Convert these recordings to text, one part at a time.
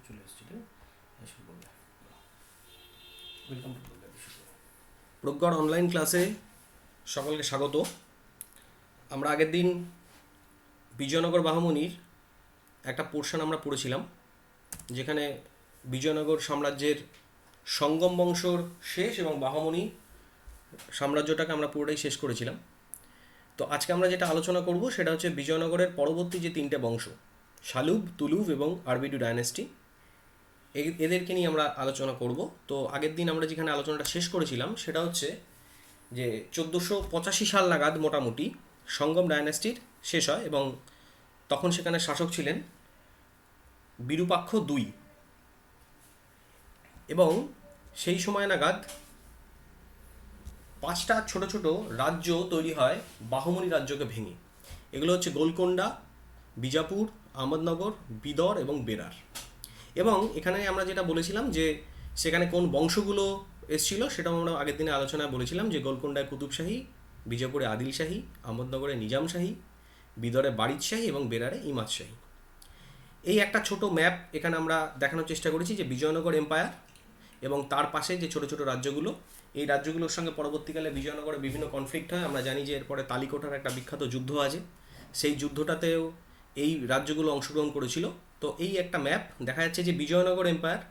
চলে এসেছি শুরু করবে। ওয়েলকাম টু প্রজ্ঞার অনলাইন ক্লাসে সকলকে স্বাগত। আমরা আগের দিন বিজয়নগর বাহমনির একটা পোর্শন আমরা পড়েছিলাম, যেখানে বিজয়নগর সাম্রাজ্যের সঙ্গম বংশর শেষ এবং বাহমনি সাম্রাজ্যটাকে আমরা পুরোটাই শেষ করেছিলাম। তো আজকে আমরা যেটা আলোচনা করব সেটা হচ্ছে বিজয়নগরের পরবর্তী যে তিনটে বংশ, শালুব, তুলুভ এবং আরবিডু ডায়নেস্টি, এদেরকে নিয়ে আমরা আলোচনা করব। তো আগের দিন আমরা যেখানে আলোচনাটা শেষ করেছিলাম সেটা হচ্ছে যে 1485 সাল নাগাদ মোটামুটি সঙ্গম ডায়নেস্টির শেষ হয় এবং তখন সেখানে শাসক ছিলেন বিরূপাক্ষ দুই, এবং সেই সময় নাগাদ 5টা ছোট ছোট রাজ্য তৈরি হয় বাহমনি রাজ্যকে ভেঙে। এগুলো হচ্ছে গোলকোন্ডা, বিজাপুর, আহমদনগর, বিদর এবং বেরার। এবং এখানে আমরা যেটা বলেছিলাম যে সেখানে কোন বংশগুলো এসেছিল সেটাও আমরা আগের দিনে আলোচনায় বলেছিলাম যে গোলকোন্ডায় কুতুবশাহী, বিজাপুরে আদিল শাহী, আহমদনগরে নিজাম শাহী, বিদরে বারিদ শাহী এবং বেরারে ইমাদ শাহী। এই একটা ছোট ম্যাপ এখানে আমরা দেখানোর চেষ্টা করেছি যে বিজয়নগর এম্পায়ার এবং তার পাশে যে ছোট ছোট রাজ্যগুলো, এই রাজ্যগুলোর সঙ্গে পরবর্তীকালে বিজয়নগরে বিভিন্ন কনফ্লিক্ট হয়। আমরা জানি যে এরপরে তালিকোটার একটা বিখ্যাত যুদ্ধ আছে, সেই যুদ্ধটাতেও এই রাজ্যগুলো অংশগ্রহণ করেছিল। তো এই একটা ম্যাপ দেখা যাচ্ছে যে বিজয়নগর এম্পায়ার,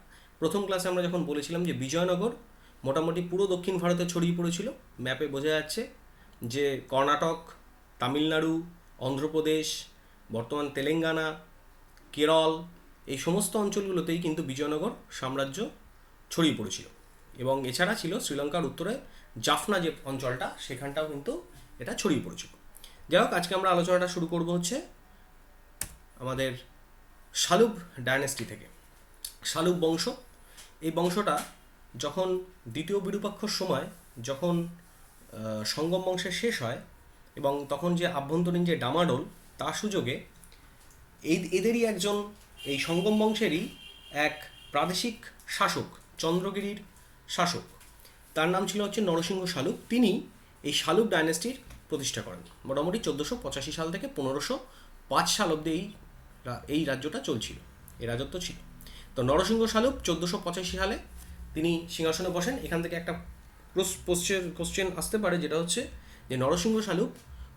প্রথম ক্লাসে আমরা যখন বলেছিলাম যে বিজয়নগর মোটামুটি পুরো দক্ষিণ ভারতে ছড়িয়ে পড়েছিল। ম্যাপে বোঝা যাচ্ছে যে কর্ণাটক, তামিলনাড়ু, অন্ধ্রপ্রদেশ, বর্তমান তেলেঙ্গানা, কেরল, এই সমস্ত অঞ্চলগুলোতেই কিন্তু বিজয়নগর সাম্রাজ্য ছড়িয়ে পড়েছিল। এবং এছাড়া ছিল শ্রীলঙ্কার উত্তরে জাফনা যে অঞ্চলটা, সেখানটাও কিন্তু এটা ছড়িয়ে পড়েছিল। যাই হোক, আজকে আমরা আলোচনাটা শুরু করব হচ্ছে আমাদের শালুব ডায়নেস্টি থেকে। শালুব বংশ, এই বংশটা যখন দ্বিতীয় বিরূপাক্ষর সময় যখন সঙ্গম বংশের শেষ হয় এবং তখন যে আভ্যন্তরীণ যে ডামাডোল, তার সুযোগে এদেরই একজন, এই সঙ্গম বংশেরই এক প্রাদেশিক শাসক, চন্দ্রগিরির শাসক, তার নাম ছিল হচ্ছে নরসিংহ শালুব। তিনি এই শালুব ডায়নেস্টির প্রতিষ্ঠা করেন। মোটামুটি 1485 সাল থেকে 1505 সাল অব্দি এই রাজ্যটা চলছিল, এই রাজত্ব ছিল। তো নরসিংহ শালুব 1485 সালে তিনি সিংহাসনে বসেন। এখান থেকে একটা কোশ্চেন আসতে পারে, যেটা হচ্ছে যে নরসিংহ শালুব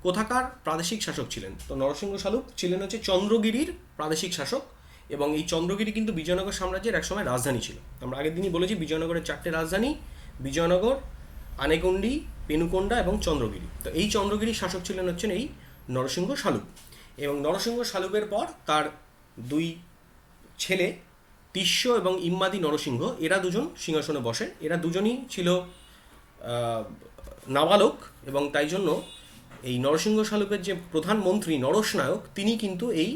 কোথাকার প্রাদেশিক শাসক ছিলেন। তো নরসিংহ শালুব ছিলেন হচ্ছে চন্দ্রগিরির প্রাদেশিক শাসক, এবং এই চন্দ্রগিরি কিন্তু বিজয়নগর সাম্রাজ্যের একসময় রাজধানী ছিল। আমরা আগের দিনই বলেছি বিজয়নগরের 4টে রাজধানী, বিজয়নগর, আনেকুন্ডি, পেনুকোন্ডা এবং চন্দ্রগিরি। তো এই চন্দ্রগিরির শাসক ছিলেন হচ্ছেন এই নরসিংহ শালুব। এবং নরসিংহ শালুবের পর তার দুই ছেলে তিস্য এবং ইম্মাদি নরসিংহ, এরা দুজন সিংহাসনে বসে। এরা দুজনই ছিল নাবালক, এবং তাই জন্য এই নরসিংহ শালুবের যে প্রধানমন্ত্রী নরসনায়ক, তিনি কিন্তু এই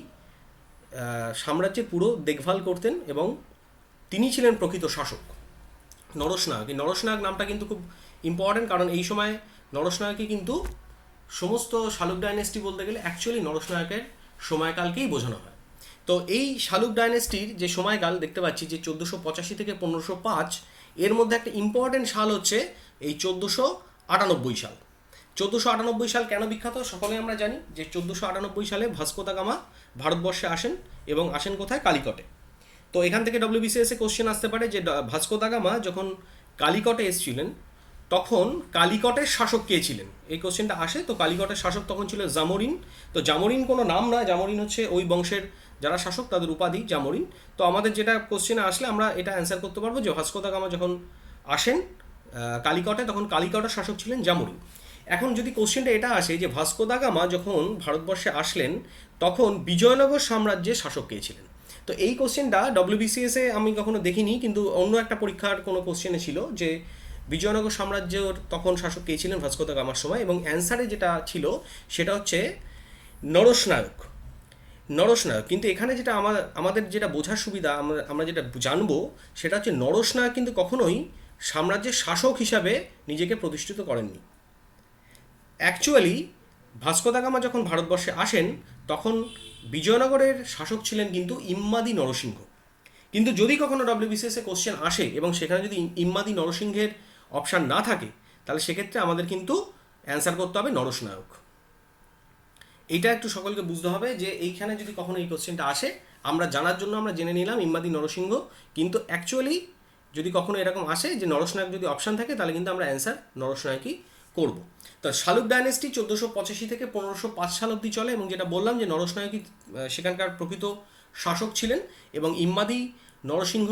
সাম্রাজ্যের পুরো দেখভাল করতেন এবং তিনি ছিলেন প্রকৃত শাসক। নরসনায়ক, এই নরসনায়ক নামটা কিন্তু খুব ইম্পর্ট্যান্ট, কারণ এই সময় নরসনায়কই কিন্তু সমস্ত শালুক ডাইনেস্টি বলতে গেলে অ্যাকচুয়ালি নরসনায়কের সময়কালকেই বোঝানো হয়। তো এই শালুক ডাইনেস্টির যে সময়কাল দেখতে পাচ্ছি যে 1485 থেকে 1505, এর মধ্যে একটা ইম্পর্ট্যান্ট সাল হচ্ছে এই 1498 সাল। 1498 সাল কেন বিখ্যাত সকলে আমরা জানি যে 1498 সালে ভাস্কো দা গামা ভারতবর্ষে আসেন, এবং আসেন কোথায়? কালিকটে। তো এখান থেকে ডব্লিউবিসিএসে কোশ্চেন আসতে পারে যে ভাস্কো দা গামা যখন কালিকটে এসেছিলেন তখন কালিকটের শাসক কে ছিলেন, এই কোশ্চেনটা আসে। তো কালিকটের শাসক তখন ছিল জামোরিন। তো জামোরিন কোনো নাম না, জামোরিন হচ্ছে ওই বংশের যারা শাসক তাদের উপাধি জামোরিন। তো আমাদের যেটা কোশ্চেনে আসলে আমরা এটা অ্যান্সার করতে পারবো যে ভাস্কো দা গামা যখন আসেন কালিকটে, তখন কালিকটের শাসক ছিলেন জামোরিন। এখন যদি কোশ্চেনটা এটা আসে যে ভাস্কো দা গামা যখন ভারতবর্ষে আসলেন তখন বিজয়নগর সাম্রাজ্যের শাসক কে ছিলেন, তো এই কোশ্চেনটা ডব্লিউবিসিএসে আমি কখনো দেখিনি, কিন্তু অন্য একটা পরীক্ষার কোনো কোশ্চেনে ছিল যে বিজয়নগর সাম্রাজ্যের তখন শাসক কে ছিলেন ভাস্কো দা গামার সময়, এবং অ্যান্সারে যেটা ছিল সেটা হচ্ছে নরসনায়ক। নরসনায়ক, কিন্তু এখানে যেটা আমাদের যেটা বোঝার সুবিধা, আমরা যেটা জানবো সেটা হচ্ছে নরসনায়ক কিন্তু কখনোই সাম্রাজ্যের শাসক হিসাবে নিজেকে প্রতিষ্ঠিত করেননি। অ্যাকচুয়ালি ভাস্কো দা গামা যখন ভারতবর্ষে আসেন তখন বিজয়নগরের শাসক ছিলেন কিন্তু ইম্মাদি নরসিংহ। কিন্তু যদি কখনো ডব্লিউবিসিএসে কোশ্চেন আসে এবং সেখানে যদি ইম্মাদি নরসিংহের অপশান না থাকে, তাহলে সেক্ষেত্রে আমাদের কিন্তু অ্যান্সার করতে হবে নরসনায়ক। এইটা একটু সকলকে বুঝতে হবে যে এইখানে যদি কখনো এই কোশ্চেনটা আসে আমরা জানার জন্য আমরা জেনে নিলাম ইম্মাদি নরসিংহ, কিন্তু অ্যাকচুয়ালি যদি কখনো এরকম আসে যে নরসনায়ক যদি অপশান থাকে তাহলে কিন্তু আমরা অ্যান্সার নরসনায়কই করব। তো শালুক ডাইনেস্টি 1485 থেকে 1505 সাল অবধি চলে, এবং যেটা বললাম যে নরসনায়কই সেখানকার প্রকৃত শাসক ছিলেন, এবং ইম্মাদি নরসিংহ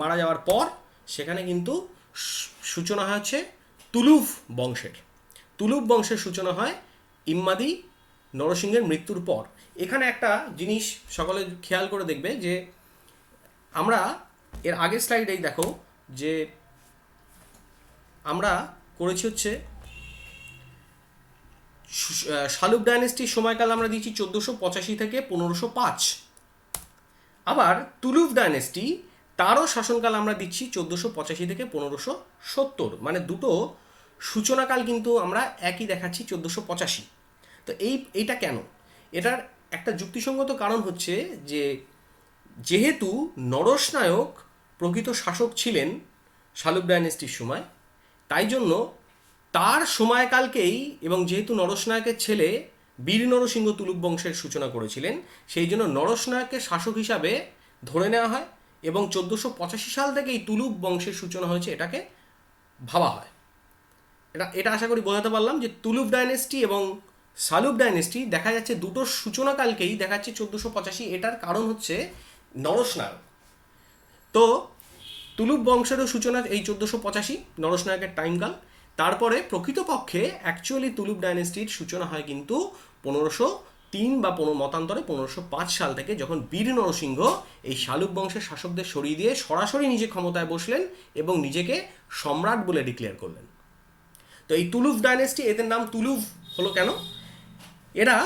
মারা যাওয়ার পর সেখানে কিন্তু সূচনা হচ্ছে তুলুভ বংশের। তুলুভ বংশের সূচনা হয় ইম্মাদি নরসিংহের মৃত্যুর পর। এখানে একটা জিনিস সকলে খেয়াল করে দেখবে যে আমরা এর আগের স্লাইডেই দেখো যে আমরা করেছি হচ্ছে শালুক ডাইনেস্টির সময়কাল আমরা দিয়েছি 1485 থেকে 1505। আবার তুলুভ ডাইনেস্টি তারও শাসনকাল আমরা দিচ্ছি 1485 থেকে 1570, মানে দুটো সূচনাকাল কিন্তু আমরা একই দেখাচ্ছি 1485। তো এইটা কেন? এটার একটা যুক্তিসঙ্গত কারণ হচ্ছে যে যেহেতু নরসনায়ক প্রকৃত শাসক ছিলেন শালুক ডাইনেস্টির সময়, তাই জন্য তার সময়কালকেই, এবং যেহেতু নরসনায়কের ছেলে বীর নরসিংহ তুলুক বংশের সূচনা করেছিলেন, সেই জন্য নরসনায়ককে শাসক হিসাবে ধরে নেওয়া হয়, এবং 1485 সাল থেকেই তুলুক বংশের সূচনা হয়েছে এটাকে ভাবা হয়। এটা আশা করি বোঝাতে পারলাম যে তুলুক ডাইনেস্টি এবং শালুক ডাইনেস্টি দেখা যাচ্ছে দুটো সূচনাকালকেই দেখাচ্ছে 1485। এটার কারণ হচ্ছে নরসনায়ক। তো তুলুক বংশেরও সূচনা এই 1485 নরসনায়কের টাইমকাল। তারপরে প্রকৃতপক্ষে অ্যাকচুয়ালি তুলুক ডাইনেস্টির সূচনা হয় কিন্তু 1503 বা মতান্তরে 1505 সাল থেকে, যখন বীর নরসিংহ এই শালুক বংশের শাসকদের সরিয়ে দিয়ে সরাসরি নিজে ক্ষমতায় বসলেন এবং নিজেকে সম্রাট বলে ডিক্লেয়ার করলেন। তো এই তুলুভ ডাইনেস্টি, এদের নাম তুলুভ হলো কেন? এরা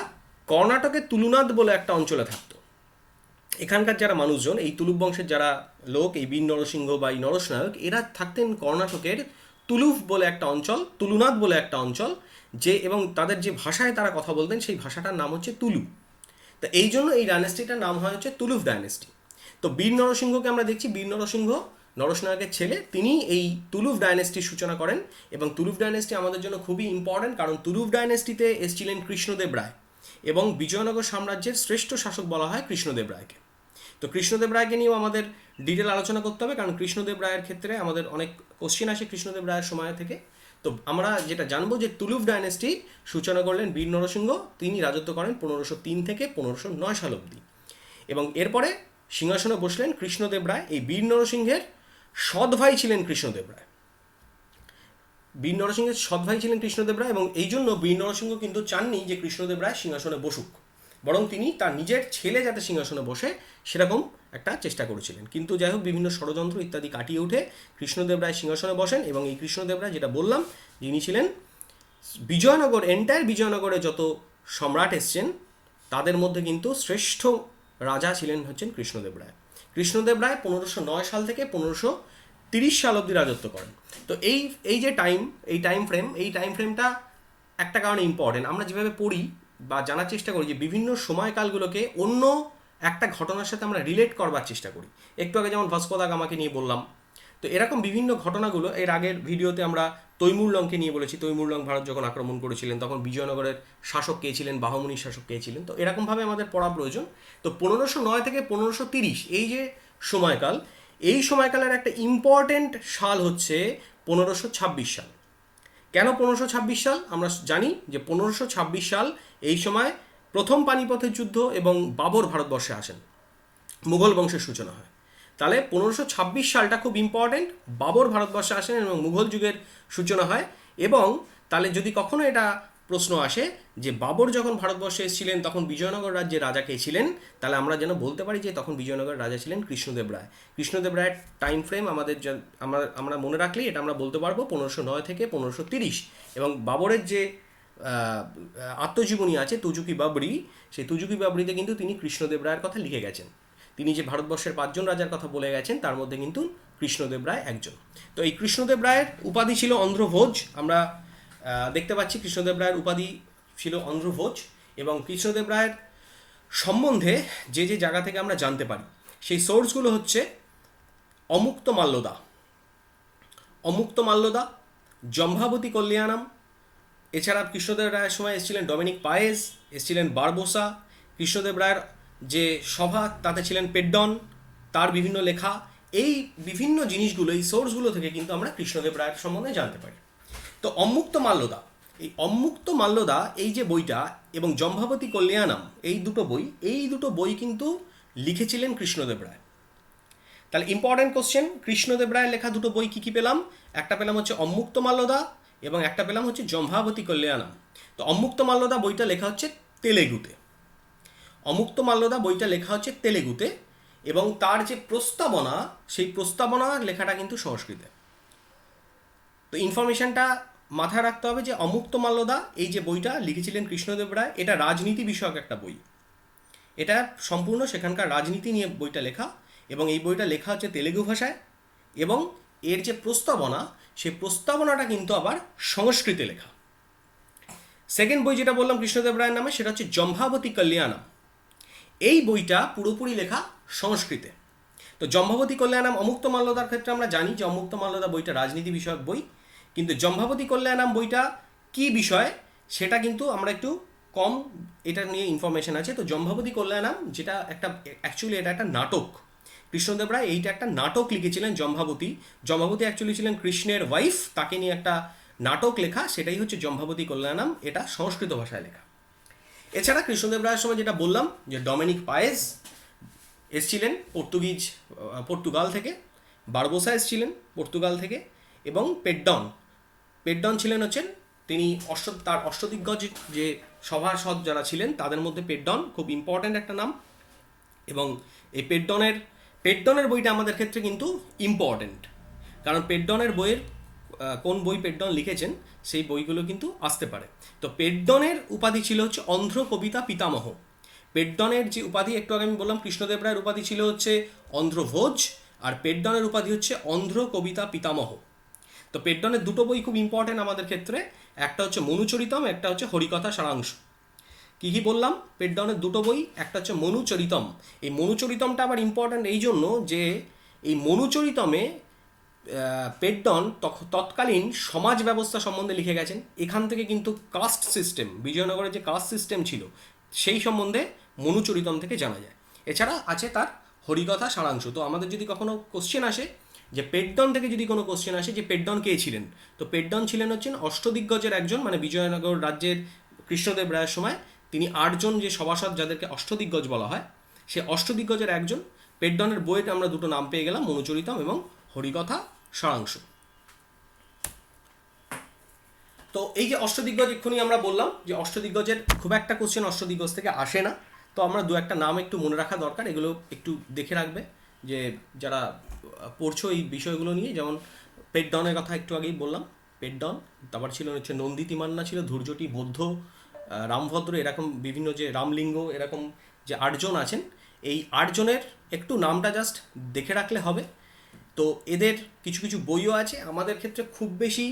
কর্ণাটকের তুলুনাদ বলে একটা অঞ্চলে থাকতো। এখানকার যারা মানুষজন, এই তুলুভ বংশের যারা লোক, এই বীর নরসিংহ বা এই নরসনায়ক, এরা থাকতেন কর্ণাটকের তুলুভ বলে একটা অঞ্চল, তুলুনাদ বলে একটা অঞ্চল, এবং তাদের যে ভাষায় তারা কথা বলতেন সেই ভাষাটার নাম হচ্ছে তুলু। তো এই জন্য এই ডাইনেস্টিটার নাম হয় হচ্ছে তুলুভ ডাইনেস্টি। তো বীর নরসিংহকে আমরা দেখছি, বীর নরসিংহ নরসনায়কের ছেলে, তিনি এই তুলুভ ডাইনেস্টির সূচনা করেন। এবং তুলুভ ডাইনেস্টি আমাদের জন্য খুবই ইম্পর্টেন্ট, কারণ তুলুভ ডাইনেস্টিতে এসেছিলেন কৃষ্ণদেব রায়, এবং বিজয়নগর সাম্রাজ্যের শ্রেষ্ঠ শাসক বলা হয় কৃষ্ণদেব রায়কে। তো কৃষ্ণদেব রায়কে নিয়েও আমাদের ডিটেল আলোচনা করতে হবে, কারণ কৃষ্ণদেব রায়ের ক্ষেত্রে আমাদের অনেক কোশ্চেন আসে কৃষ্ণদেব রায়ের সময় থেকে। তো আমরা যেটা জানবো যে তুলুভ ডাইনেস্টি সূচনা করলেন বীর নরসিংহ, তিনি রাজত্ব করেন 1503 থেকে 1509 সাল অবধি, এবং এরপরে সিংহাসনে বসলেন কৃষ্ণদেব রায়। এই বীর নরসিংহের সৎ ভাই ছিলেন কৃষ্ণদেব রায়, বীর নরসিংহের সৎ ভাই ছিলেন কৃষ্ণদেব রায়, এবং এই জন্য বীর নরসিংহ কিন্তু চাননি যে কৃষ্ণদেব রায় সিংহাসনে বসুক, বরং তিনি তার নিজের ছেলে যাতে সিংহাসনে বসে সেরকম একটা চেষ্টা করেছিলেন। কিন্তু যাই হোক, বিভিন্ন ষড়যন্ত্র ইত্যাদি কাটিয়ে উঠে কৃষ্ণদেব রায় সিংহাসনে বসেন, এবং এই কৃষ্ণদেব রায়, যেটা বললাম, যিনি ছিলেন বিজয়নগর, এন্টায়ার বিজয়নগরে যত সম্রাট এসছেন তাদের মধ্যে কিন্তু শ্রেষ্ঠ রাজা ছিলেন হচ্ছেন কৃষ্ণদেব রায়। কৃষ্ণদেব রায় 1509 সাল থেকে 1530 সাল অবধি রাজত্ব করেন। তো এই যে টাইম ফ্রেমটা একটা কারণে ইম্পর্টেন্ট। আমরা যেভাবে পড়ি বা জানার চেষ্টা করি যে বিভিন্ন সময়কালগুলোকে অন্য একটা ঘটনার সাথে আমরা রিলেট করবার চেষ্টা করি। একটু আগে যেমন ভাস্কো দা গামাকে নিয়ে বললাম, তো এরকম বিভিন্ন ঘটনাগুলো এর আগের ভিডিওতে আমরা তৈমুরলংকে নিয়ে বলেছি। তৈমুরলং ভারত যখন আক্রমণ করেছিলেন তখন বিজয়নগরের শাসক কে ছিলেন, বাহমনির শাসক কে ছিলেন, তো এরকমভাবে আমাদের পড়া প্রয়োজন। তো 1509 থেকে 1530 এই যে সময়কাল, এই সময়কালের একটা ইম্পর্টেন্ট সাল হচ্ছে 1526 সাল। কেন 1526 সাল? আমরা জানি যে 1526 সাল এই সময় প্রথম পানিপথের যুদ্ধ এবং বাবর ভারতবর্ষে আসেন, মুঘল বংশের সূচনা হয়। তাহলে 1526 সালটা খুব ইম্পর্টেন্ট, বাবর ভারতবর্ষে আসেন এবং মুঘল যুগের সূচনা হয়। এবং তাহলে যদি কখনো এটা প্রশ্ন আসে যে বাবর যখন ভারতবর্ষে এসেছিলেন তখন বিজয়নগর রাজ্যের রাজা কে ছিলেন, তাহলে আমরা যেন বলতে পারি যে তখন বিজয়নগর রাজা ছিলেন কৃষ্ণদেব রায়। কৃষ্ণদেব রায়ের টাইম ফ্রেম আমরা মনে রাখলেই এটা আমরা বলতে পারবো 1509 থেকে 1530। এবং বাবরের যে আত্মজীবনী আছে তুজুকি বাবরি, সেই তুজুকি বাবরিতে কিন্তু তিনি কৃষ্ণদেব রায়ের কথা লিখে গেছেন। তিনি যে ভারতবর্ষের 5 জন রাজার কথা বলে গেছেন তার মধ্যে কিন্তু কৃষ্ণদেব রায় একজন। তো এই কৃষ্ণদেব রায়ের উপাধি ছিল অন্ধ্রভোজ। আমরা দেখতে পাচ্ছি কৃষ্ণদেব রায়ের উপাধি ছিল অন্ধ্রভোজ। এবং কৃষ্ণদেব রায়ের সম্বন্ধে যে যে জায়গা থেকে আমরা জানতে পারি সেই সোর্সগুলো হচ্ছে অমুক্ত মাল্যদা, জম্ভাবতী কল্যাণম, এছাড়া কৃষ্ণদেব রায়ের সময় এসেছিলেন ডমিনিক পায়েস, এসেছিলেন বারবোসা। কৃষ্ণদেব রায়ের যে সভা, তাতে ছিলেন পেড্ডন, তার বিভিন্ন লেখা, এই বিভিন্ন জিনিসগুলো, এই সোর্সগুলো থেকে কিন্তু আমরা কৃষ্ণদেব রায়ের সম্বন্ধে জানতে পারি। তো অম্মুক্ত মাল্যদা, এই অম্মুক্ত মাল্যদা এই যে বইটা এবং জম্ভাবতী কল্যাণম, এই দুটো বই কিন্তু লিখেছিলেন কৃষ্ণদেব রায়। তাহলে ইম্পর্টেন্ট কোশ্চেন, কৃষ্ণদেব রায়ের লেখা দুটো বই কী কী পেলাম? একটা পেলাম হচ্ছে অম্মুক্ত মাল্যদা এবং একটা পেলাম হচ্ছে জম্ভাবতী কল্যাণম। তো অম্মুক্ত মাল্যদা বইটা লেখা হচ্ছে তেলেগুতে, অমুক্ত মাল্যদা বইটা লেখা হচ্ছে তেলেগুতে, এবং তার যে প্রস্তাবনা, সেই প্রস্তাবনার লেখাটা কিন্তু সংস্কৃতে। তো ইনফরমেশনটা মাথায় রাখতে হবে যে অমুক্ত মাল্যদা এই যে বইটা লিখেছিলেন কৃষ্ণদেব রায়, এটা রাজনীতি বিষয়ক একটা বই, এটা সম্পূর্ণ সেখানকার রাজনীতি নিয়ে বইটা লেখা, এবং এই বইটা লেখা হচ্ছে তেলেগু ভাষায়, এবং এর যে প্রস্তাবনা, সেই প্রস্তাবনাটা কিন্তু আবার সংস্কৃতে লেখা। সেকেন্ড বই যেটা বললাম কৃষ্ণদেব রায়ের নামে, সেটা হচ্ছে জম্ভাবতী কল্যাণম, এই বইটা পুরোপুরি লেখা সংস্কৃতে। তো জম্ভাবতী কল্যাণম অমুক্ত মাল্যদার ক্ষেত্রে আমরা জানি যে অমুক্ত মাল্যদা বইটা রাজনীতি বিষয়ক বই, কিন্তু জম্ভাবতী কল্যাণম বইটা কি বিষয় সেটা কিন্তু আমরা একটু কম, এটা নিয়ে ইনফরমেশন আছে। তো জম্ভাবতী কল্যাণম যেটা একটা, অ্যাকচুয়ালি এটা একটা নাটক, কৃষ্ণদেব রায় এইটা একটা নাটক লিখেছিলেন জম্ভাবতী। জম্ভাবতী অ্যাকচুয়ালি ছিলেন কৃষ্ণের ওয়াইফ, তাকে নিয়ে একটা নাটক লেখা, সেটাই হচ্ছে জম্ভাবতী কল্যাণম, এটা সংস্কৃত ভাষায় লেখা। এছাড়া কৃষ্ণদেব রায়ের সময় যেটা বললাম যে ডমিনিক পায়েস এসছিলেন পর্তুগাল থেকে, বারবোসা এসছিলেন পর্তুগাল থেকে, এবং পেড্ডন ছিলেন হচ্ছেন তিনি তার অষ্টদিগ্গজ যে সভাসদ যারা ছিলেন তাদের মধ্যে পেড্ডন খুব ইম্পর্ট্যান্ট একটা নাম। এবং এই পেড্ডনের বইটা আমাদের ক্ষেত্রে কিন্তু ইম্পর্ট্যান্ট, কারণ পেড্ডনের বইয়ের কোন বই পেড্ডন লিখেছেন সেই বইগুলো কিন্তু আসতে পারে। তো পেড্ডনের উপাধি ছিল হচ্ছে অন্ধ্র কবিতা পিতামহ। পেড্ডনের যে উপাধি একটু আগে আমি বললাম, কৃষ্ণদেব রায়ের উপাধি ছিল হচ্ছে অন্ধ্রভোজ, আর পেড্ডনের উপাধি হচ্ছে অন্ধ্র কবিতা পিতামহ। তো পেড্ডনের দুটো বই খুব ইম্পর্টেন্ট আমাদের ক্ষেত্রে, একটা হচ্ছে মনুচরিতম, একটা হচ্ছে হরিকথা সারাংশ। কী কী বললাম? পেড্ডনের দুটো বই, একটা হচ্ছে মনুচরিতম। এই মনুচরিতমটা আবার ইম্পর্ট্যান্ট এই জন্য যে এই মনুচরিতমে পেড্ডন তৎকালীন সমাজ ব্যবস্থা সম্বন্ধে লিখে গেছেন। এখান থেকে কিন্তু কাস্ট সিস্টেম, বিজয়নগরের যে কাস্ট সিস্টেম ছিল সেই সম্বন্ধে মনুচরিতম থেকে জানা যায়। এছাড়া আছে তার হরিকথা সারাংশ। তো আমাদের যদি কখনো কোশ্চেন আসে যে পেড্ডন থেকে যদি কোনো কোশ্চেন আসে যে পেড্ডন কে ছিলেন, তো পেড্ডন ছিলেন হচ্ছেন অষ্টদিগ্গজের একজন, মানে বিজয়নগর রাজ্যের কৃষ্ণদেব রায়ের সময় তিনি 8 জন যে সভাসদ যাদেরকে অষ্টদিগ্গজ বলা হয়, সে অষ্টদিগ্গজের একজন। পেড্ডনের বইয়ের আমরা দুটো নাম পেয়ে গেলাম, মনুচরিতম এবং হরিকথা সারাংশ। তো এই যে অষ্টদিগ্গজ এক্ষুনি আমরা বললাম যে অষ্টদিগ্গজের খুব একটা কোশ্চেন অষ্টদিগ্গজ থেকে আসে না, তো আমরা দু একটা নাম একটু মনে রাখা দরকার, এগুলো একটু দেখে রাখবে যে যারা পড়ছো এই বিষয়গুলো নিয়ে। যেমন পেড্ডনের কথা একটু আগেই বললাম, পেড্ডন, তারপর ছিল হচ্ছে নন্দিতিমান্না, ছিল ধৈর্যটি, বৌদ্ধ, রামভদ্র, এরকম বিভিন্ন যে রামলিঙ্গ, এরকম যে 8 জন আছেন, এই 8 জনের একটু নামটা জাস্ট দেখে রাখলে হবে। তো এদের কিছু কিছু বইও আছে, আমাদের ক্ষেত্রে খুব বেশি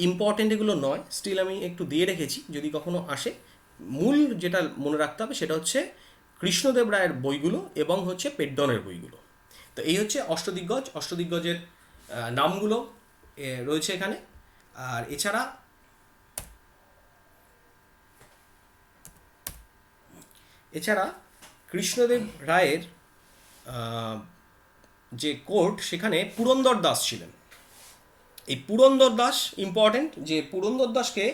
ইম্পর্টেন্ট এগুলো নয়, স্টিল আমি একটু দিয়ে রেখেছি যদি কখনো আসে। মূল যেটা মনে রাখতে হবে সেটা হচ্ছে কৃষ্ণদেব রায়ের বইগুলো এবং হচ্ছে পেড্ডনের বইগুলো। তো এই হচ্ছে অষ্টদিগ্গজের নামগুলো রয়েছে এখানে। আর এছাড়া কৃষ্ণদেব রায়ের যে কোর্ট, সেখানে পুরন্দর দাস ছিলেন। এই পুরন্দর দাস ইম্পর্টেন্ট, যে পুরন্দর দাসকে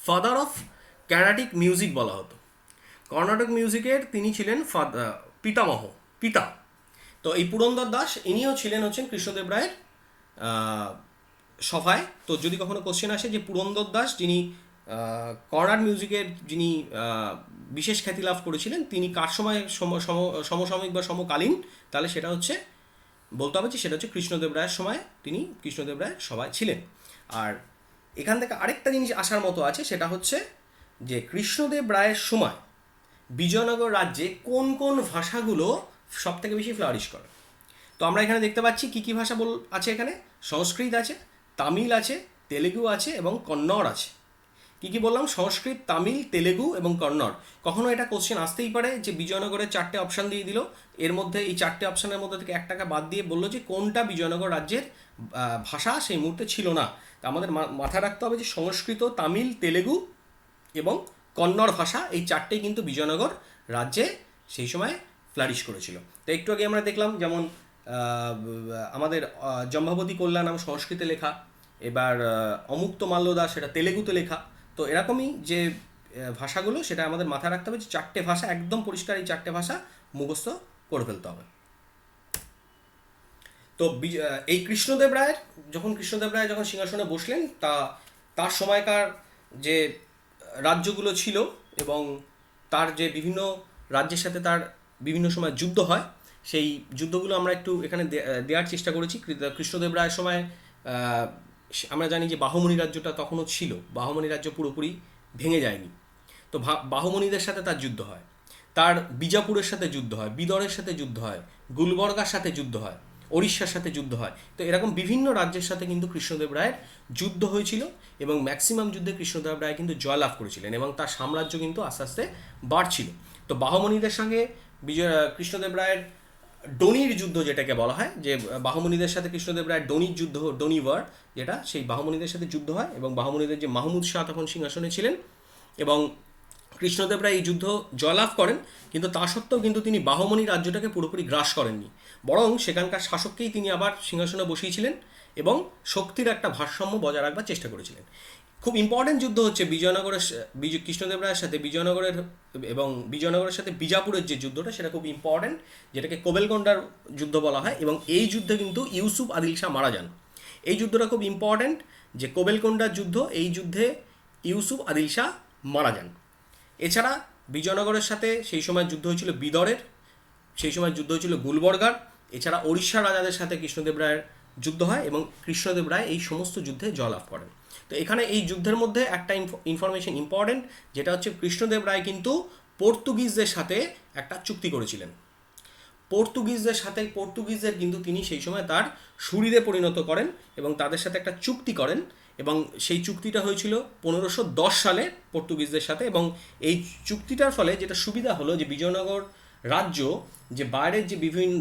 ফাদার অফ কার্নাটিক মিউজিক বলা হতো। কর্ণাটক মিউজিকের তিনি ছিলেন পিতা। তো এই পুরন্দর দাস ইনিও ছিলেন হচ্ছেন কৃষ্ণদেব রায়ের সভায়। তো যদি কখনো কোশ্চেন আসে যে পুরন্দর দাস যিনি কর্ণাট মিউজিকের যিনি বিশেষ খ্যাতি লাভ করেছিলেন, তিনি কার সময় সমসাময়িক বা সমকালীন, তাহলে সেটা হচ্ছে বলতে হবে যে সেটা হচ্ছে কৃষ্ণদেব রায়ের সময় তিনি কৃষ্ণদেব রায়ের সভায় ছিলেন। আর এখান থেকে আরেকটা জিনিস আসার মতো আছে, সেটা হচ্ছে যে কৃষ্ণদেব রায়ের সময় বিজয়নগর রাজ্যে কোন কোন ভাষাগুলো সব থেকে বেশি ফ্লারিশ করে। তো আমরা এখানে দেখতে পাচ্ছি কী কী ভাষা আছে এখানে। সংস্কৃত আছে, তামিল আছে, তেলেগু আছে এবং কন্নড় আছে। কী কী বললাম? সংস্কৃত, তামিল, তেলেগু এবং কন্নড়। কখনো এটা কোশ্চেন আসতেই পারে যে বিজয়নগরের 4টে অপশান দিয়ে দিল, এর মধ্যে এই 4টে অপশানের মধ্যে থেকে 1 টাকা বাদ দিয়ে বললো যে কোনটা বিজয়নগর রাজ্যের ভাষা সেই মুহূর্তে ছিল না। তা আমাদের মাথায় রাখতে হবে যে সংস্কৃত, তামিল, তেলেগু এবং কন্নড় ভাষা, এই 4টেই কিন্তু বিজয়নগর রাজ্যে সেই সময় ফ্লারিশ করেছিল। তো একটু আগে আমরা দেখলাম যেমন আমাদের জম্ভাবতী কল্যাণম সংস্কৃতে লেখা, এবার অমুক্ত মাল্যদা সেটা তেলেগুতে লেখা। তো এরকমই যে ভাষাগুলো সেটা আমাদের মাথায় রাখতে হবে যে চারটে ভাষা একদম পরিষ্কার, এই চারটে ভাষা মুখস্থ করে ফেলতে হবে। তো এই কৃষ্ণদেব রায়ের যখন সিংহাসনে বসলেন, তার সময়কার যে রাজ্যগুলো ছিল এবং তার যে বিভিন্ন রাজ্যের সাথে তার বিভিন্ন সময় যুদ্ধ হয়, সেই যুদ্ধগুলো আমরা একটু এখানে দেওয়ার চেষ্টা করেছি। কৃষ্ণদেব রায়ের সময় আমরা জানি যে বাহমনি রাজ্যটা তখনও ছিল, বাহমনি রাজ্য পুরোপুরি ভেঙে যায়নি। তো বাহমনিদের সাথে তার যুদ্ধ হয়, তার বিজাপুরের সাথে যুদ্ধ হয়, বিদরের সাথে যুদ্ধ হয়, গুলবর্গার সাথে যুদ্ধ হয়, ওড়িশার সাথে যুদ্ধ হয়। তো এরকম বিভিন্ন রাজ্যের সাথে কিন্তু কৃষ্ণদেব রায়ের যুদ্ধ হয়েছিল এবং ম্যাক্সিমাম যুদ্ধে কৃষ্ণদেব রায় কিন্তু জয়লাভ করেছিলেন এবং তার সাম্রাজ্য কিন্তু আস্তে আস্তে বাড়ছিল। তো বাহমনিদের সঙ্গে কৃষ্ণদেব রায়ের ডনির যুদ্ধ যেটাকে বলা হয়, যে বাহমনিদের সাথে কৃষ্ণদেব রায়ের ডনির যুদ্ধ, ডনি ওয়ার, যেটা সেই বাহমনিদের সাথে যুদ্ধ হয় এবং বাহমনিদের যে মাহমুদ শাহ তখন সিংহাসনে ছিলেন এবং কৃষ্ণদেব রায় এই যুদ্ধ জয়লাভ করেন। কিন্তু তা সত্ত্বেও কিন্তু তিনি বাহমনি রাজ্যটাকে পুরোপুরি গ্রাস করেননি, বরং সেখানকার শাসককেই তিনি আবার সিংহাসনে বসিয়েছিলেন এবং শক্তির একটা ভারসাম্য বজায় রাখবার চেষ্টা করেছিলেন। খুব ইম্পর্টেন্ট যুদ্ধ হচ্ছে কৃষ্ণদেব রায়ের সাথে বিজয়নগরের সাথে বিজাপুরের যে যুদ্ধটা, সেটা খুব ইম্পর্টেন্ট, যেটাকে কোবেলকোন্ডার যুদ্ধ বলা হয়। এবং এই যুদ্ধে কিন্তু ইউসুফ আদিল শাহ মারা যান। এই যুদ্ধটা খুব ইম্পর্টেন্ট, যে কোবেলকোন্ডার যুদ্ধ, এই যুদ্ধে ইউসুফ আদিল শাহ মারা যান। এছাড়া বিজয়নগরের সাথে সেই সময় যুদ্ধ হয়েছিল বিদরের, সেই সময় যুদ্ধ হয়েছিল গুলবর্গার। এছাড়া ওড়িশার রাজাদের সাথে কৃষ্ণদেব রায়ের যুদ্ধ হয় এবং কৃষ্ণদেব রায় এই সমস্ত যুদ্ধে জয়লাভ করেন। তো এখানে এই যুদ্ধের মধ্যে একটা ইনফরমেশন ইম্পর্টেন্ট, যেটা হচ্ছে কৃষ্ণদেব রায় কিন্তু পর্তুগিজদের সাথে একটা চুক্তি করেছিলেন। পর্তুগিজদের কিন্তু তিনি সেই সময় তার সুহৃদে পরিণত করেন এবং তাদের সাথে একটা চুক্তি করেন এবং সেই চুক্তিটা হয়েছিল 1510 সালে পর্তুগিজদের সাথে। এবং এই চুক্তিটার ফলে যেটা সুবিধা হলো, যে বিজয়নগর রাজ্য যে বাইরের যে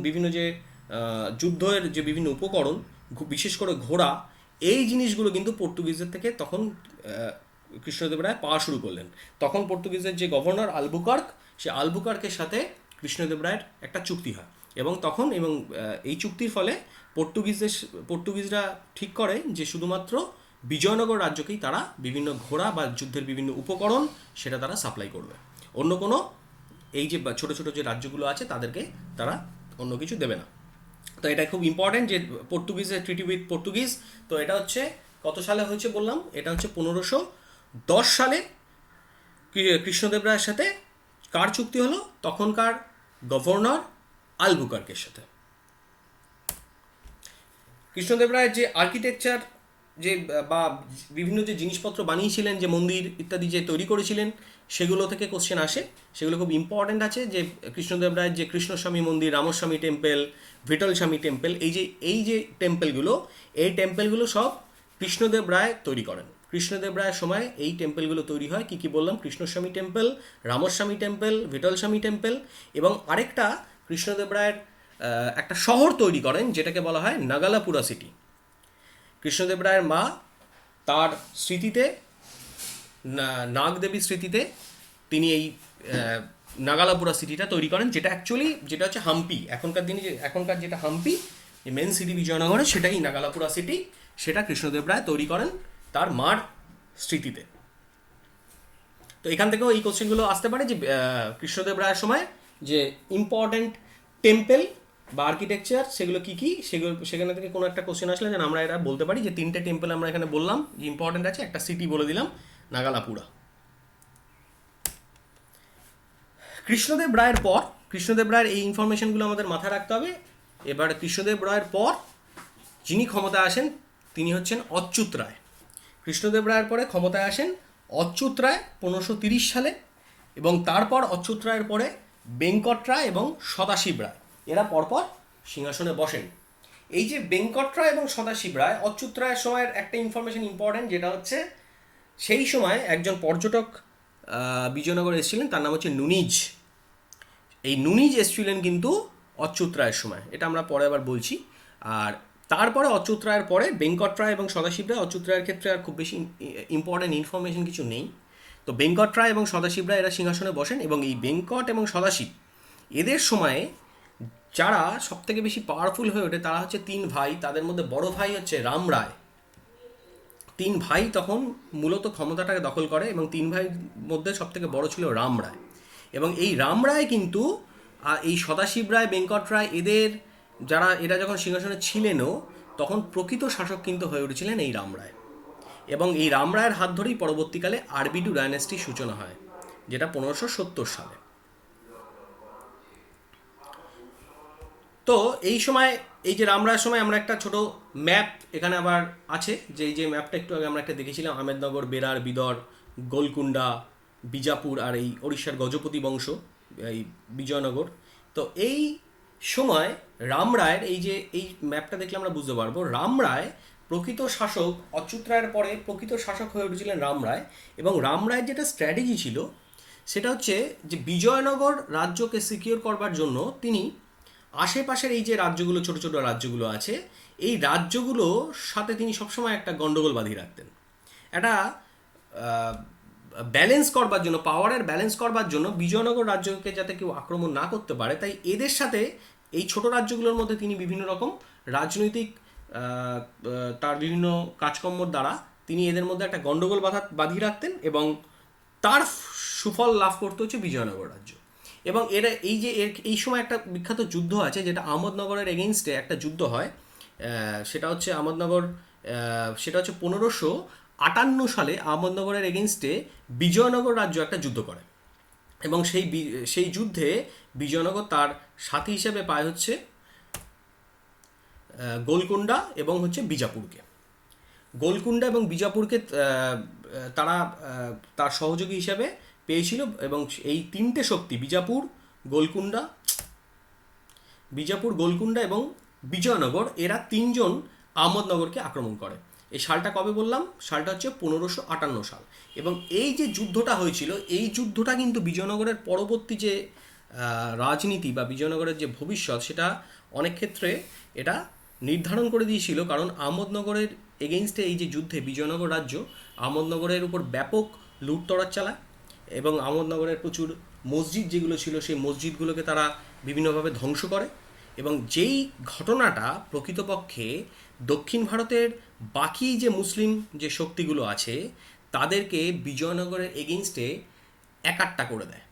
বিভিন্ন যে যুদ্ধের যে বিভিন্ন উপকরণ, বিশেষ করে ঘোড়া, এই জিনিসগুলো কিন্তু পর্তুগিজদের থেকে তখন কৃষ্ণদেব রায় পাওয়া শুরু করলেন। তখন পর্তুগিজের যে গভর্নর আলবুকার্ক, সে আলবুকার্কের সাথে কৃষ্ণদেব রায়ের একটা চুক্তি হয় এবং এই চুক্তির ফলে পর্তুগিজরা ঠিক করে যে শুধুমাত্র বিজয়নগর রাজ্যকেই তারা বিভিন্ন ঘোড়া বা যুদ্ধের বিভিন্ন উপকরণ সেটা তারা সাপ্লাই করবে, অন্য কোনো এই যে ছোট ছোট যে রাজ্যগুলো আছে তাদেরকে তারা অন্য কিছু দেবে না। তো এটা খুব ইম্পর্টেন্ট, যে পর্তুগিজের ট্রিটি উইথ পর্তুগিজ। তো এটা হচ্ছে কত সালে হয়েছে বললাম, এটা হচ্ছে 1510 সালে কৃষ্ণদেব রায়ের সাথে কার চুক্তি হলো, তখনকার গভর্নর আলবুকার্কের সাথে। কৃষ্ণদেব রায়ের যে আর্কিটেকচার যে বা বিভিন্ন যে জিনিসপত্র বানিয়েছিলেন, যে মন্দির ইত্যাদি যে তৈরি করেছিলেন, সেগুলো থেকে কোশ্চেন আসে, সেগুলো খুব ইম্পর্ট্যান্ট আছে। যে কৃষ্ণদেব রায়ের যে কৃষ্ণস্বামী মন্দির, রামস্বামী টেম্পল, ভিটলস্বামী টেম্পল, এই যে টেম্পলগুলো সব কৃষ্ণদেব রায় তৈরি করেন। কৃষ্ণদেব রায়ের সময় এই টেম্পলগুলো তৈরি হয়। কী বললাম, Krishnaswamy temple, Ramaswamy temple, Vitthalswamy temple, এবং আরেকটা কৃষ্ণদেব রায়ের একটা শহর তৈরি করেন যেটাকে বলা হয় নাগালাপুরা সিটি। কৃষ্ণদেব রায়ের মা তার স্মৃতিতে, নাগদেবীর স্মৃতিতে তিনি এই নাগালাপুরা সিটিটা তৈরি করেন, যেটা হচ্ছে হাম্পি। এখনকার যেটা হাম্পি, মেন সিটি বিজয়নগরের, সেটাই নাগালাপুরা সিটি। সেটা কৃষ্ণদেব রায় তৈরি করেন তার মার স্মৃতিতে। তো এখান থেকেও এই কোশ্চেনগুলো আসতে পারে, যে কৃষ্ণদেব রায়ের সময় যে ইম্পর্ট্যান্ট টেম্পল বা আর্কিটেকচার সেগুলো কী, সেখানে থেকে কোনো একটা কোশ্চেন আসলে যেন আমরা এটা বলতে পারি যে 3টে টেম্পল আমরা এখানে বললাম যে ইম্পর্ট্যান্ট আছে, একটা সিটি বলে দিলাম নাগালাপুরা। কৃষ্ণদেব রায়ের এই ইনফরমেশনগুলো আমাদের মাথায় রাখতে হবে। এবার কৃষ্ণদেব রায়ের পর যিনি ক্ষমতায় আসেন তিনি হচ্ছেন অচ্যুত রায়। কৃষ্ণদেব রায়ের পরে ক্ষমতায় আসেন অচ্যুত রায় 1530 সালে, এবং তারপর অচ্যুত রায়ের পরে বেঙ্কট রায় এবং সদাশিব রায়, এরা পরপর সিংহাসনে বসেন। এই যে বেঙ্কট রায় এবং সদাশিব রায়, অচ্যুত রায়ের সময়ের একটা ইনফরমেশন ইম্পর্টেন্ট, যেটা হচ্ছে সেই সময় একজন পর্যটক বিজয়নগরে এসেছিলেন, তার নাম হচ্ছে নুনিজ। এই নুনিজ এসেছিলেন কিন্তু অচ্যুত রায়ের সময়, এটা আমরা পরে আবার বলছি। আর তারপরে অচ্যুত রায়ের পরে বেঙ্কট রায় এবং সদাশিব রায়। অচ্যুত রায়ের ক্ষেত্রে আর খুব বেশি ইম্পর্টেন্ট ইনফরমেশন কিছু নেই। তো বেঙ্কট রায় এবং সদাশিব রায় এরা সিংহাসনে বসেন, এবং এই বেঙ্কট এবং সদাশিব এদের সময়ে যারা সবথেকে বেশি পাওয়ারফুল হয়ে ওঠে তারা হচ্ছে তিন ভাই। তাদের মধ্যে বড় ভাই হচ্ছে রামরায়। তিন ভাই তখন মূলত ক্ষমতাটাকে দখল করে এবং তিন ভাইয়ের মধ্যে সবথেকে বড় ছিল রামরায়। এবং এই রামরায় কিন্তু এই সদাশিব রায়, বেঙ্কট রায়, এরা যখন সিংহাসনে ছিলেনও তখন প্রকৃত শাসক কিন্তু হয়ে উঠেছিলেন এই রামরায়। এবং এই রামরায়ের হাত ধরেই পরবর্তীকালে আরবিডু ডায়নেস্টির সূচনা হয়, যেটা 1570 সালে। তো এই সময়, এই যে রামরায়ের সময় আমরা একটা ছোট ম্যাপ এখানে আবার আছে, যে এই যে ম্যাপটা একটু আগে আমরা একটা দেখেছিলাম, আহমেদনগর, বেরার, বিদর, গোলকুন্ডা, বিজাপুর আর এই ওড়িশার গজপতি বংশ, এই বিজয়নগর। তো এই সময় রামরায়ের এই ম্যাপটা দেখলে আমরা বুঝতে পারবো রামরায় প্রকৃত শাসক, অচ্যুত রায়ের পরে প্রকৃত শাসক হয়ে উঠেছিলেন রামরায়। এবং রামরায়ের যেটা স্ট্র্যাটেজি ছিল সেটা হচ্ছে যে বিজয়নগর রাজ্যকে সিকিউর করবার জন্য তিনি আশেপাশের এই যে রাজ্যগুলো, ছোট ছোট রাজ্যগুলো আছে, এই রাজ্যগুলোর সাথে তিনি সবসময় একটা গন্ডগোল বাঁধিয়ে রাখতেন। একটা ব্যালেন্স করবার জন্য, পাওয়ারের ব্যালেন্স করবার জন্য বিজয়নগর রাজ্যকে যাতে কেউ আক্রমণ না করতে পারে, তাই এদের সাথে, এই ছোট রাজ্যগুলোর মধ্যে তিনি বিভিন্ন রকম রাজনৈতিক তার বিভিন্ন কাজকর্মর দ্বারা তিনি এদের মধ্যে একটা গন্ডগোল বাঁধিয়ে রাখতেন এবং তার সুফল লাভ করতে হচ্ছে বিজয়নগর রাজ্য। এবং এরা এই সময় একটা বিখ্যাত যুদ্ধ আছে যেটা আহমদনগরের এগেইনস্টে একটা যুদ্ধ হয়। সেটা হচ্ছে 1558 সালে আহমদনগরের এগেইনস্টে বিজয়নগর রাজ্য একটা যুদ্ধ করে। এবং সেই যুদ্ধে বিজয়নগর তার সাথী হিসেবে পায় হচ্ছে গোলকুন্ডা এবং হচ্ছে বিজাপুরকে। গোলকুন্ডা এবং বিজাপুরকে তারা তার সহযোগী হিসেবে পেয়েছিল। এবং এই তিনটে শক্তি, বিজাপুর, গোলকুন্ডা এবং বিজয়নগর, এরা তিনজন আহমদনগরকে আক্রমণ করে। এই সালটা কবে বললাম? সালটা হচ্ছে 1558 সাল। এবং এই যে যুদ্ধটা হয়েছিল, এই যুদ্ধটা কিন্তু বিজয়নগরের পরবর্তী যে রাজনীতি বা বিজয়নগরের যে ভবিষ্যৎ, সেটা অনেক ক্ষেত্রে এটা নির্ধারণ করে দিয়েছিল। কারণ আহমদনগরের এগেইনস্টে এই যে যুদ্ধে বিজয়নগর রাজ্য আহমদনগরের উপর ব্যাপক লুটতরাজ চালায় এবং আহমদনগরের প্রচুর মসজিদ যেগুলো ছিল সেই মসজিদগুলোকে তারা বিভিন্নভাবে ধ্বংস করে। এবং যেই ঘটনাটা প্রকৃতপক্ষে দক্ষিণ ভারতের বাকি যে মুসলিম যে শক্তিগুলো আছে তাদেরকে বিজয়নগরের এগেইনস্টে একাট্টা করে দেয়।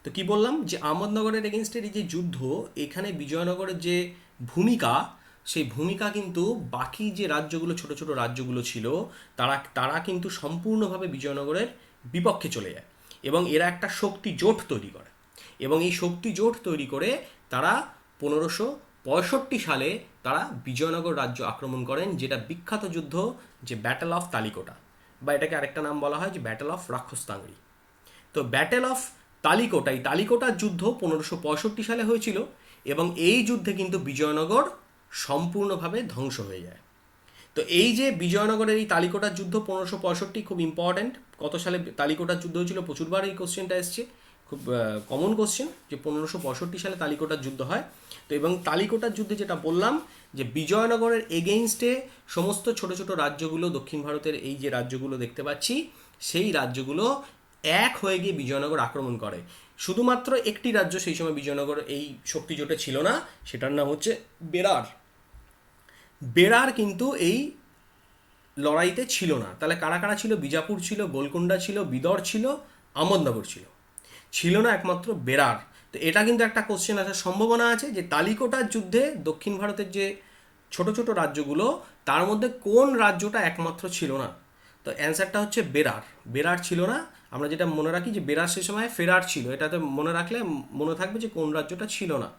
তো কি বললাম যে আহমদনগরের এগেইনস্টের এই যে যুদ্ধ, এখানে বিজয়নগরের যে ভূমিকা, সেই ভূমিকা কিন্তু বাকি যে রাজ্যগুলো, ছোট ছোট রাজ্যগুলো ছিল, তারা কিন্তু সম্পূর্ণভাবে বিজয়নগরের বিপক্ষে চলে যায় এবং এরা একটা শক্তি জোট তৈরি করে। এবং এই শক্তি জোট তৈরি করে তারা 1565 সালে তারা বিজয়নগর রাজ্য আক্রমণ করেন, যেটা বিখ্যাত যুদ্ধ, যে ব্যাটেল অফ তালিকোটা, বা এটাকে আরেকটা নাম বলা হয় যে ব্যাটেল অফ রাক্ষসতাংড়ি। তো ব্যাটেল অফ তালিকোটা, এই তালিকোটার যুদ্ধ 1565 সালে হয়েছিল এবং এই যুদ্ধে কিন্তু বিজয়নগর সম্পূর্ণভাবে ধ্বংস হয়ে যায়। তো এই যে বিজয়নগরের এই তালিকোটার যুদ্ধ 1565 খুব ইম্পর্ট্যান্ট। কত সালে তালিকোটার যুদ্ধ হয়েছিল? প্রচুরবার এই কোশ্চেনটা এসছে, খুব কমন কোশ্চেন, যে 1565 সালে তালিকোটার যুদ্ধ হয়। তো এবং তালিকোটার যুদ্ধে যেটা বললাম যে বিজয়নগরের এগেইনস্টে সমস্ত ছোট ছোট রাজ্যগুলো, দক্ষিণ ভারতের এই যে রাজ্যগুলো দেখতে পাচ্ছি, সেই রাজ্যগুলো এক হয়ে গিয়ে বিজয়নগর আক্রমণ করে। শুধুমাত্র একটি রাজ্য সেই সময় বিজয়নগর এই শক্তি জোটে ছিল না, সেটার নাম হচ্ছে বেরার। বেরার কিন্তু এই লড়াইতে ছিল না। তাহলে কারা কারা ছিল? বিজাপুর ছিল, গোলকুন্ডা ছিল, বিদর ছিল, আহমদনগর ছিল না একমাত্র বেরার। তো এটা কিন্তু একটা কোশ্চেন আসার সম্ভাবনা আছে যে তালিকোটার যুদ্ধে দক্ষিণ ভারতের যে ছোট ছোট রাজ্যগুলো, তার মধ্যে কোন রাজ্যটা একমাত্র ছিল না? তো অ্যান্সারটা হচ্ছে বেরার ছিল না। আমরা যেটা মনে রাখি যে বেরার সে সময় ফেরার ছিল, এটাতে মনে রাখলে মনে থাকবে যে কোন রাজ্যটা ছিল না।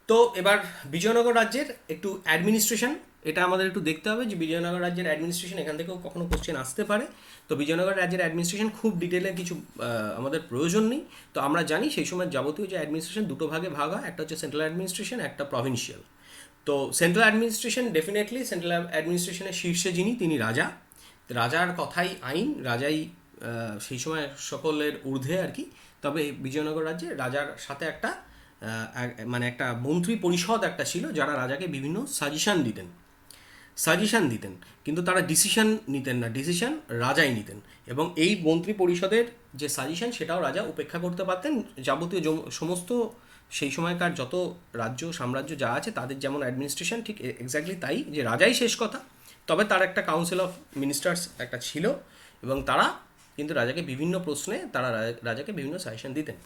তো এবার বিজয়নগর রাজ্যের একটু অ্যাডমিনিস্ট্রেশন, এটা আমাদের একটু দেখতে হবে যে বিজয়নগর রাজ্যের অ্যাডমিনিস্ট্রেশন, এখান থেকেও কখনো কোশ্চেন আসতে পারে। তো বিজয়নগর রাজ্যের অ্যাডমিনিস্ট্রেশন খুব ডিটেলে কিছু আমাদের প্রয়োজন নেই। তো আমরা জানি সেই সময় যাবতীয় যে অ্যাডমিনিস্ট্রেশন দুটো ভাগে ভাগ হয়, একটা হচ্ছে সেন্ট্রাল অ্যাডমিনিস্ট্রেশন, একটা প্রভিন্সিয়াল। তো সেন্ট্রাল অ্যাডমিনিস্ট্রেশন, ডেফিনেটলি সেন্ট্রাল অ্যাডমিনিস্ট্রেশনের শীর্ষে যিনি, তিনি রাজা। রাজার কথাই আইন, রাজাই সেই সময় সকলের ঊর্ধ্বে আর কি। তবে বিজয়নগর রাজ্যে রাজার সাথে একটা মানে একটা মন্ত্রী পরিষদ একটা ছিল, যারা রাজাকে বিভিন্ন সাজেশন দিতেন। সাজেশান দিতেন, কিন্তু তারা ডিসিশন নিতেন না, ডিসিশন রাজাই নিতেন। এবং এই মন্ত্রী পরিষদের যে সাজেশন সেটাও রাজা উপেক্ষা করতে পারতেন। যাবতীয় সমস্ত সেই সময়কার যত রাজ্য সাম্রাজ্য যা আছে তাদের যেমন অ্যাডমিনিস্ট্রেশন ঠিক এক্স্যাক্টলি তাই, যে রাজাই শেষ কথা। তবে তার একটা কাউন্সিল অফ মিনিস্টার্স একটা ছিল, এবং তারা কিন্তু রাজাকে বিভিন্ন প্রশ্নে তারা রাজাকে বিভিন্ন সাজেশন দিতেন।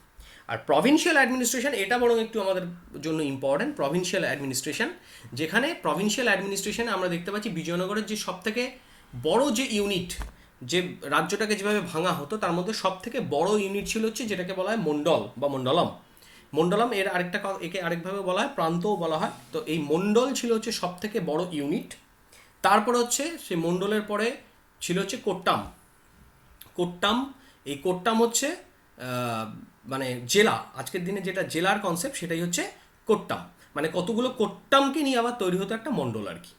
আর প্রভিন্সিয়াল অ্যাডমিনিস্ট্রেশন, এটা বরং একটু আমাদের জন্য ইম্পর্টেন্ট। প্রভিন্সিয়াল অ্যাডমিনিস্ট্রেশন, যেখানে প্রভিন্সিয়াল অ্যাডমিনিস্ট্রেশনে আমরা দেখতে পাচ্ছি বিজয়নগরের যে সবথেকে বড় যে ইউনিট, যে রাজ্যটাকে যেভাবে ভাঙা হতো তার মধ্যে সবথেকে বড় ইউনিট ছিল হচ্ছে যেটাকে বলা হয় মণ্ডল বা মণ্ডলম। মণ্ডলম এর আরেকটা একে আরেকভাবে বলা হয় প্রান্তও বলা হয়। তো এই মণ্ডল ছিল হচ্ছে সবথেকে বড় ইউনিট। তারপর হচ্ছে সেই মণ্ডলের পরে ছিল হচ্ছে কোট্টাম। কোট্টাম, এই কোট্টাম হচ্ছে মানে জেলা, আজকের দিনে যেটা জেলার কনসেপ্ট সেটাই হচ্ছে কোট্টাম। মানে কতগুলো কোট্টামকে নিয়ে আবার তৈরি হতো একটা মণ্ডল আর কি।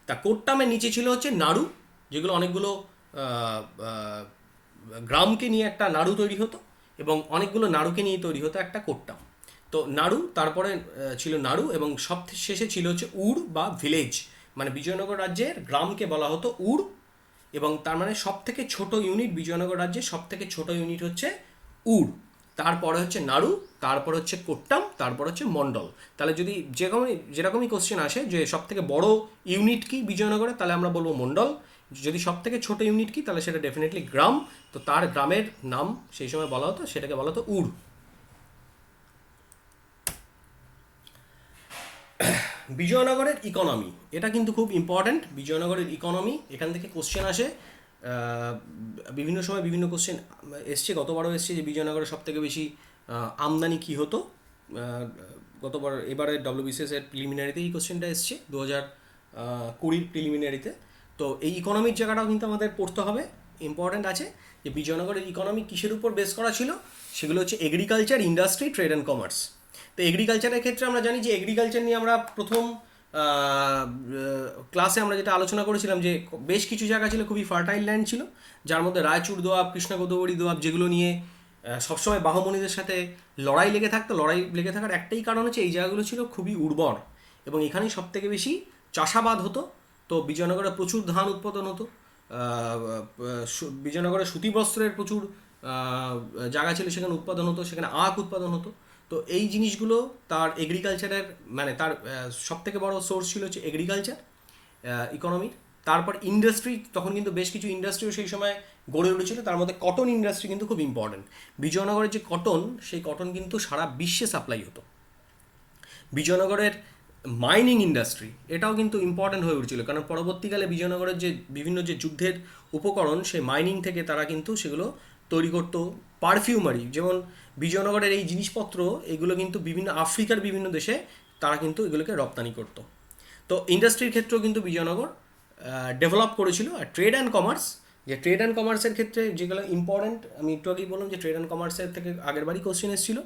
তা কোট্টামের নিচে ছিল হচ্ছে নাড়ু, যেগুলো অনেকগুলো গ্রামকে নিয়ে একটা নাড়ু তৈরি হতো, এবং অনেকগুলো নাড়ুকে নিয়ে তৈরি হতো একটা কোট্টাম। তো নাড়ু, তারপরে ছিল নাড়ু, এবং সব শেষে ছিল হচ্ছে উড় বা ভিলেজ। মানে বিজয়নগর রাজ্যের গ্রামকে বলা হতো উড়, এবং তার মানে সব থেকে ছোট ইউনিট বিজয়নগর রাজ্যের সব থেকে ছোট ইউনিট হচ্ছে উড়, তারপরে হচ্ছে নাড়ু, তারপর হচ্ছে কোট্টাম, তারপর হচ্ছে মণ্ডল। তাহলে যদি যেরকমই কোশ্চেন আসে যে সব থেকে বড় ইউনিট কি বিজয়নগরে, তাহলে আমরা বলবো মণ্ডল। যদি সব থেকে ছোট ইউনিট কি, তাহলে সেটা ডেফিনেটলি গ্রাম। তো তার গ্রামের নাম সেই সময় বলা হতো, সেটাকে বলা হতো উড়। বিজয়নগরের ইকোনমি, এটা কিন্তু খুব ইম্পর্ট্যান্ট। বিজয়নগরের ইকোনমি, এখান থেকে কোশ্চেন আসে বিভিন্ন সময়, বিভিন্ন কোশ্চেন এসছে, গতবারও এসছে যে বিজয়নগরের সব থেকে বেশি আমদানি কী হতো। গতবার এবারে ডব্লিউবিসিএস এর প্রিলিমিনারিতে এই কোশ্চেনটা এসছে 2020 প্রিলিমিনারিতে। তো এই ইকোনমির জায়গাটাও কিন্তু আমাদের পড়তে হবে, ইম্পর্ট্যান্ট আছে। যে বিজয়নগরের ইকোনমি কিসের উপর বেস করা ছিল, সেগুলো হচ্ছে agriculture, industry, trade and commerce. তো এগ্রিকালচারের ক্ষেত্রে আমরা জানি যে এগ্রিকালচার নিয়ে আমরা প্রথম ক্লাসে আমরা যেটা আলোচনা করেছিলাম যে বেশ কিছু জায়গা ছিল খুবই ফার্টাইল ল্যান্ড ছিল, যার মধ্যে রায়চুর দোয়াব, কৃষ্ণা গোদাবরী দোয়াব, যেগুলো নিয়ে সবসময় বাহমনিদের সাথে লড়াই লেগে থাকতো। লড়াই লেগে থাকার একটাই কারণ হচ্ছে এই জায়গাগুলো ছিল খুবই উর্বর, এবং এখানেই সব থেকে বেশি চাষাবাদ হতো। তো বিজয়নগরে প্রচুর ধান উৎপাদন হতো, বিজয়নগরে সুতি বস্ত্রের প্রচুর জায়গা ছিল, সেখানে উৎপাদন হতো, সেখানে আখ উৎপাদন হতো। তো এই জিনিসগুলো তার এগ্রিকালচারের মানে তার সবথেকে বড় সোর্স ছিল হচ্ছে এগ্রিকালচার ইকোনমির। তারপর ইন্ডাস্ট্রি, তখন কিন্তু বেশ কিছু ইন্ডাস্ট্রিও সেই সময় গড়ে উঠেছিল, তার মধ্যে কটন ইন্ডাস্ট্রি কিন্তু খুব ইম্পর্টেন্ট। বিজয়নগরের যে কটন, সেই কটন কিন্তু সারা বিশ্বে সাপ্লাই হতো। বিজয়নগরের মাইনিং ইন্ডাস্ট্রি, এটাও কিন্তু ইম্পর্টেন্ট হয়ে উঠছিল, কারণ পরবর্তীকালে বিজয়নগরের যে বিভিন্ন যে যুদ্ধের উপকরণ, সেই মাইনিং থেকে তারা কিন্তু সেগুলো তৈরি করতো। পারফিউমারি, যেমন বিজয়নগরের এই জিনিসপত্র, এগুলো কিন্তু বিভিন্ন আফ্রিকার বিভিন্ন দেশে তারা কিন্তু এগুলোকে রপ্তানি করতো। তো ইন্ডাস্ট্রির ক্ষেত্রেও কিন্তু বিজয়নগর ডেভেলপ করেছিল। আর ট্রেড অ্যান্ড কমার্স, যে ট্রেড অ্যান্ড কমার্সের ক্ষেত্রে যেগুলো ইম্পর্টেন্ট, আমি একটু আগেই বললাম যে ট্রেড অ্যান্ড কমার্সের থেকে আগের বারই কোশ্চেন এসেছিলো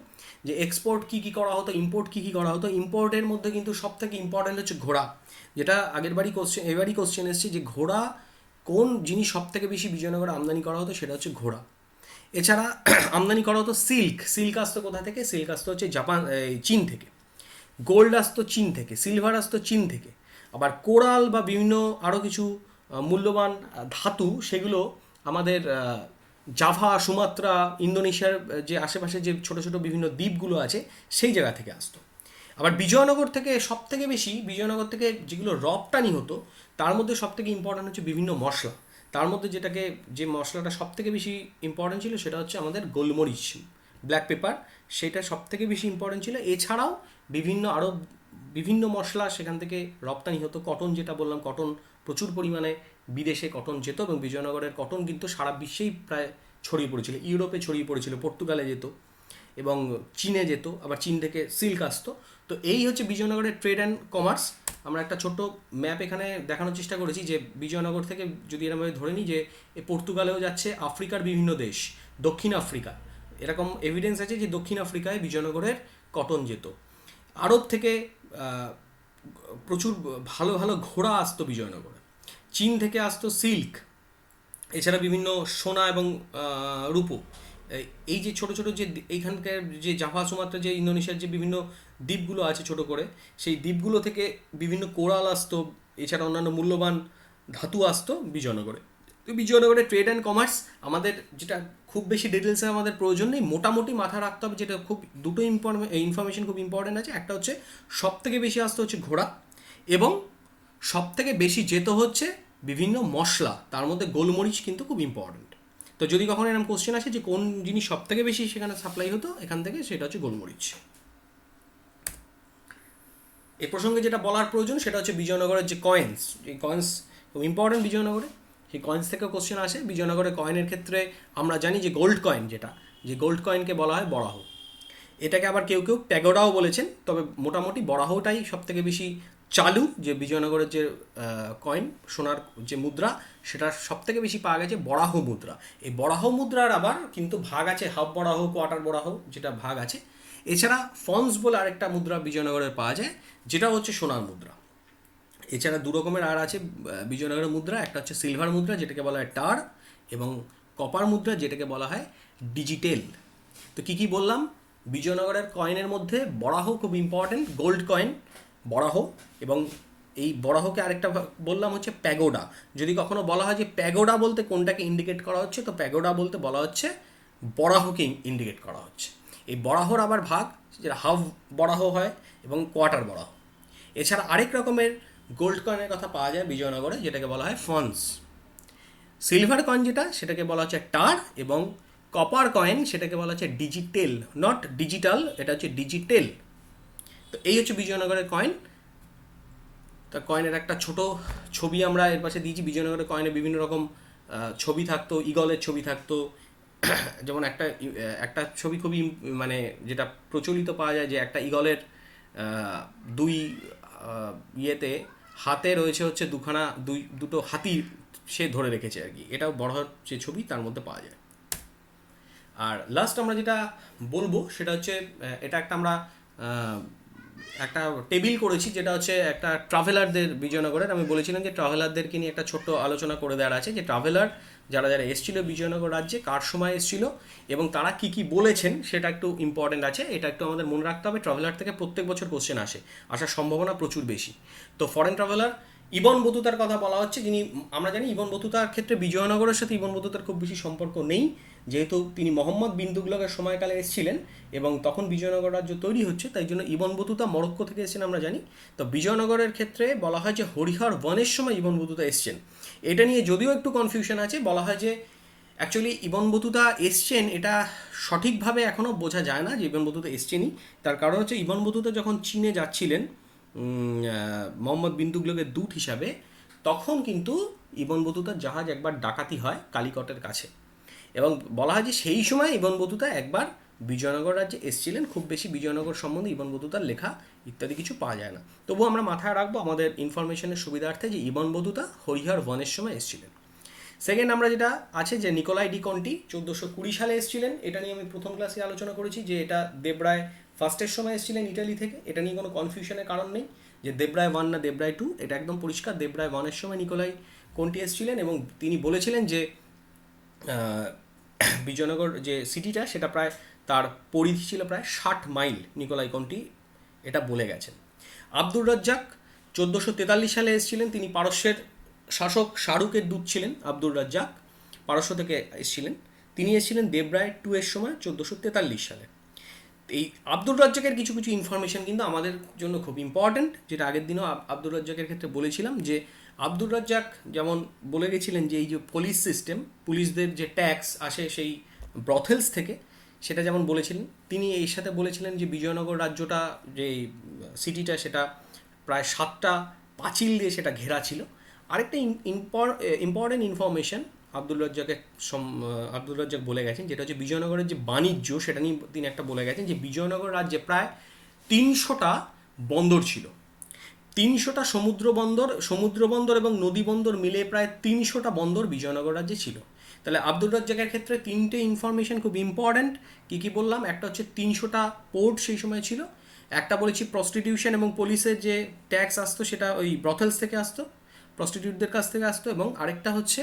যে এক্সপোর্ট কী কী করা হতো, ইম্পোর্ট কী কী করা হতো। ইম্পোর্টের মধ্যে কিন্তু সব থেকে ইম্পর্টেন্ট হচ্ছে ঘোড়া, যেটা আগের বারই কোশ্চেন, এবারই কোশ্চেন এসেছে যে ঘোড়া কোন জিনিস সব থেকে বেশি বিজয়নগরে আমদানি করা হতো, সেটা হচ্ছে ঘোড়া। এছাড়া আমদানি করা হতো সিল্ক। সিল্ক আসতো কোথা থেকে? সিল্ক আসতো হচ্ছে চীন থেকে। গোল্ড আসতো চীন থেকে, সিলভার আসতো চীন থেকে। আবার কোরাল বা বিভিন্ন আরও কিছু মূল্যবান ধাতু, সেগুলো আমাদের জাভা, সুমাত্রা, ইন্দোনেশিয়ার যে আশেপাশে যে ছোটো ছোটো বিভিন্ন দ্বীপগুলো আছে, সেই জায়গা থেকে আসতো। আবার বিজয়নগর থেকে সব থেকে বেশি, বিজয়নগর থেকে যেগুলো রপ্তানি হতো, তার মধ্যে সব থেকে ইম্পর্ট্যান্ট হচ্ছে বিভিন্ন মশলা। তার মধ্যে যে মশলাটা সব থেকে বেশি ইম্পর্ট্যান্ট ছিল, সেটা হচ্ছে আমাদের গোলমরিচ, ব্ল্যাক পেপার, সেটা সব থেকে বেশি ইম্পর্ট্যান্ট ছিল। এছাড়াও আরও বিভিন্ন মশলা সেখান থেকে রপ্তানি হতো। কটন, যেটা বললাম, কটন প্রচুর পরিমাণে বিদেশে কটন যেত, এবং বিজয়নগরের কটন কিন্তু সারা বিশ্বেই প্রায় ছড়িয়ে পড়েছিল। ইউরোপে ছড়িয়ে পড়েছিল, পর্তুগালে যেত, এবং চীনে যেত, আবার চীন থেকে সিল্ক আসতো। তো এই হচ্ছে বিজয়নগরের ট্রেড অ্যান্ড কমার্স। আমরা একটা ছোট্ট ম্যাপ এখানে দেখানোর চেষ্টা করেছি যে বিজয়নগর থেকে যদি এরকমভাবে ধরে নিই যে পর্তুগালেও যাচ্ছে, আফ্রিকার বিভিন্ন দেশ, দক্ষিণ আফ্রিকা, এরকম এভিডেন্স আছে যে দক্ষিণ আফ্রিকায় বিজয়নগরের কটন যেত। আরব থেকে প্রচুর ভালো ভালো ঘোড়া আসতো বিজয়নগরে। চীন থেকে আসতো সিল্ক, এছাড়া বিভিন্ন সোনা এবং রূপো, এই যে ছোট ছোট যে এইখানকার যে জাভা সুমাত্রা যে ইন্দোনেশিয়ার যে বিভিন্ন দ্বীপগুলো আছে ছোট করে, সেই দ্বীপগুলো থেকে বিভিন্ন কোরাল আসতো, এছাড়া অন্যান্য মূল্যবান ধাতু আসতো বিজয়নগরে। তো বিজয়নগরে ট্রেড অ্যান্ড কমার্স আমাদের যেটা খুব বেশি ডিটেলসে আমাদের প্রয়োজন নেই, মোটামুটি মাথা রাখতে হবে যেটা খুব দুটো ইনফরমেশন খুব ইম্পর্টেন্ট আছে। একটা হচ্ছে সব থেকে বেশি আসতো হচ্ছে ঘোড়া, এবং সব থেকে বেশি যেত হচ্ছে বিভিন্ন মশলা, তার মধ্যে গোলমরিচ কিন্তু খুব ইম্পর্টেন্ট। তো যদি কখনো এরকম কোশ্চেন আসে যে কোন জিনিস সব থেকে বেশি সেখানে সাপ্লাই হতো এখান থেকে, সেটা হচ্ছে গোলমরিচ। এ প্রসঙ্গে যেটা বলার প্রয়োজন সেটা হচ্ছে বিজয়নগরের যে কয়েন্স, এই কয়েন্স খুব ইম্পর্টেন্ট বিজয়নগরে। সেই কয়েন্স থেকেও কোশ্চেন আসে। বিজয়নগরের কয়েনের ক্ষেত্রে আমরা জানি যে গোল্ড কয়েন, যেটা যে গোল্ড কয়েনকে বলা হয় বরাহ। এটাকে আবার কেউ কেউ প্যাগোডাও বলেছেন, তবে মোটামুটি বরাহটাই সব থেকে বেশি চালু। যে বিজয়নগরের যে কয়েন, সোনার যে মুদ্রা, সেটা সব থেকে বেশি পাওয়া গেছে বরাহ মুদ্রা। এই বরাহ মুদ্রার আবার কিন্তু ভাগ আছে, হাফ বরাহ, কোয়ার্টার বরাহ, যেটা ভাগ আছে। এছাড়া ফন্স বলে আরেকটা মুদ্রা বিজয়নগরের পাওয়া যায়, যেটা হচ্ছে সোনার মুদ্রা। এছাড়া দু রকমের আর আছে বিজয়নগরের মুদ্রা, একটা হচ্ছে সিলভার মুদ্রা যেটাকে বলা হয় টার, এবং কপার মুদ্রা যেটাকে বলা হয় ডিজিটেল। তো কী কী বললাম? বিজয়নগরের কয়েনের মধ্যে বরাহ খুব ইম্পর্টেন্ট, গোল্ড কয়েন বরাহ, এবং এই বরাহকে আরেকটা বললাম হচ্ছে প্যাগোডা। যদি কখনো বলা হয় যে প্যাগোডা বলতে কোনটাকে ইন্ডিকেট করা হচ্ছে, তো প্যাগোডা বলতে বলা হচ্ছে বরাহকে ইন্ডিকেট করা হচ্ছে। এই বরাহর আবার ভাগ, যেটা হাফ বরাহ হয় এবং কোয়ার্টার বরাহ। এছাড়া আরেক রকমের গোল্ড কয়েনের কথা পাওয়া যায় বিজয়নগরে, যেটাকে বলা হয় ফন্স। সিলভার কয়েন যেটা, সেটাকে বলা হচ্ছে টার, এবং কপার কয়েন সেটাকে বলা হচ্ছে ডিজিটেল, নট ডিজিটাল, এটা হচ্ছে ডিজিটেল। তো এই হচ্ছে বিজয়নগরের কয়েন। তা কয়েনের একটা ছোট ছবি আমরা এর পাশে দিয়েছি। বিজয়নগরের কয়েনে বিভিন্ন রকম ছবি থাকতো, ইগলের ছবি থাকতো। যেমন একটা একটা ছবি খুবই মানে যেটা প্রচলিত পাওয়া যায়, যে একটা ইগলের দুই ইয়েতে হাতে রয়েছে হচ্ছে দুটো হাতি সে ধরে রেখেছে আর কি। এটাও বড় যে ছবি তার মধ্যে পাওয়া যায়। আর লাস্ট আমরা যেটা বলবো সেটা হচ্ছে এটা একটা আমরা একটা টেবিল করেছি, যেটা হচ্ছে একটা ট্রাভেলারদের বিজয়নগরের। আমি বলেছিলাম যে ট্রাভেলারদেরকে নিয়ে একটা ছোট্ট আলোচনা করে দেওয়ার আছে, যে ট্রাভেলার যারা যারা এসেছিল বিজয়নগর রাজ্যে, কার সময় এসেছিল এবং তারা কি কি বলেছেন, সেটা একটু ইম্পর্টেন্ট আছে। এটা একটু আমাদের মনে রাখতে হবে। ট্রাভেলার থেকে প্রত্যেক বছর কোশ্চেন আসার সম্ভাবনা প্রচুর বেশি। তো ফরেন ট্রাভেলার ইবন বতুতার কথা বলা হচ্ছে, যিনি আমরা জানি ইবন বতুতার ক্ষেত্রে বিজয়নগরের সাথে ইবন বতুতার খুব বেশি সম্পর্ক নেই, যেহেতু তিনি মোহাম্মদ বিন তুগলকের সময়কালে এসেছিলেন এবং তখন বিজয়নগর রাজ্য তৈরি হচ্ছে, তাই জন্য ইবন বতুতা মরক্কো থেকে এসেছেন আমরা জানি। তো বিজয়নগরের ক্ষেত্রে বলা হয় যে হরিহর বনের সময় ইবন বতুতা এসছেন। এটা নিয়ে যদিও একটু কনফিউশন আছে, বলা হয় যে অ্যাকচুয়ালি ইবন বতুতা এসছেন এটা সঠিকভাবে এখনও বোঝা যায় না যে ইবন বতুতা এসছেনই। তার কারণ হচ্ছে ইবন বতুতা যখন চীনে যাচ্ছিলেন মোহাম্মদ বিন তুগলকের দূত হিসাবে, তখন কিন্তু ইবন বতুতার জাহাজ একবার ডাকাতি হয় কালিকটের কাছে, এবং বলা হয় যে সেই সময় ইবন বতুতা একবার বিজয়নগর রাজ্যে এসেছিলেন। খুব বেশি বিজয়নগর সম্বন্ধে ইবন বতুতার লেখা ইত্যাদি কিছু পাওয়া যায় না। তবুও আমরা মাথায় রাখবো আমাদের ইনফরমেশনের সুবিধার্থে যে ইবন বতুতা হরিহর বনের সময় এসেছিলেন। সেকেন্ড আমরা যেটা আছে যে নিকোলাই ডি কন্টি 1420 সালে এসেছিলেন। এটা নিয়ে আমি প্রথম ক্লাসে আলোচনা করেছি যে এটা দেবরায় ফার্স্টের সময় এসেছিলেন ইটালি থেকে। এটা নিয়ে কোনো কনফিউশনের কারণ নেই যে দেবরায় 1 না দেবরায় 2, এটা একদম পরিষ্কার। দেবরায় 1-এর সময় নিকোলাই কন্টি এসেছিলেন এবং তিনি বলেছিলেন যে বিজয়নগর যে সিটিটা সেটা প্রায় তার পরিধি ছিল প্রায় 60 মাইল। নিকোলাই কন্টি এটা বলে গেছেন। আব্দুর রাজ্জাক 1443 সালে এসেছিলেন। তিনি পারস্যের শাসক শাহরুখের দূত ছিলেন। আব্দুর রাজ্জাক পারস্য থেকে এসেছিলেন। তিনি এসেছিলেন দেবরায় 2-এর সময় 1443 সালে। এই আব্দুর রাজ্জাকের কিছু কিছু ইনফরমেশন কিন্তু আমাদের জন্য খুব ইম্পর্ট্যান্ট, যেটা আগের দিনও আব্দুর রাজ্জাকের ক্ষেত্রে বলেছিলাম। যে আব্দুর রাজ্জাক যেমন বলে গেছিলেন যে এই যে পুলিশ সিস্টেম, পুলিশদের যে ট্যাক্স আসে সেই ব্রথেলস থেকে, সেটা যেমন বলেছিলেন। তিনি এই সাথে বলেছিলেন যে বিজয়নগর রাজ্যটা যে সিটিটা সেটা প্রায় 7টা পাঁচিল দিয়ে সেটা ঘেরা ছিল। আরেকটা ইম্পর্টেন্ট ইনফরমেশন আব্দুর রাজ্জাক বলে গেছেন, যেটা হচ্ছে বিজয়নগরের যে বাণিজ্য সেটা নিয়ে তিনি একটা বলে গেছেন যে বিজয়নগর রাজ্যে প্রায় 300টা বন্দর ছিল। 300টা সমুদ্র বন্দর এবং নদী বন্দর মিলে প্রায় 300টা বন্দর বিজয়নগর রাজ্যে ছিল। তাহলে আব্দুর রাজ্জাকের ক্ষেত্রে 3টে ইনফরমেশন খুব ইম্পর্ট্যান্ট। কী বললাম? একটা হচ্ছে 300টা পোর্ট সেই সময় ছিল। একটা বলেছি প্রস্টিটিউশন এবং পুলিশের যে ট্যাক্স আসতো সেটা ওই ব্রথেলস থেকে আসতো, প্রস্টিটিউটদের কাছ থেকে আসতো। এবং আরেকটা হচ্ছে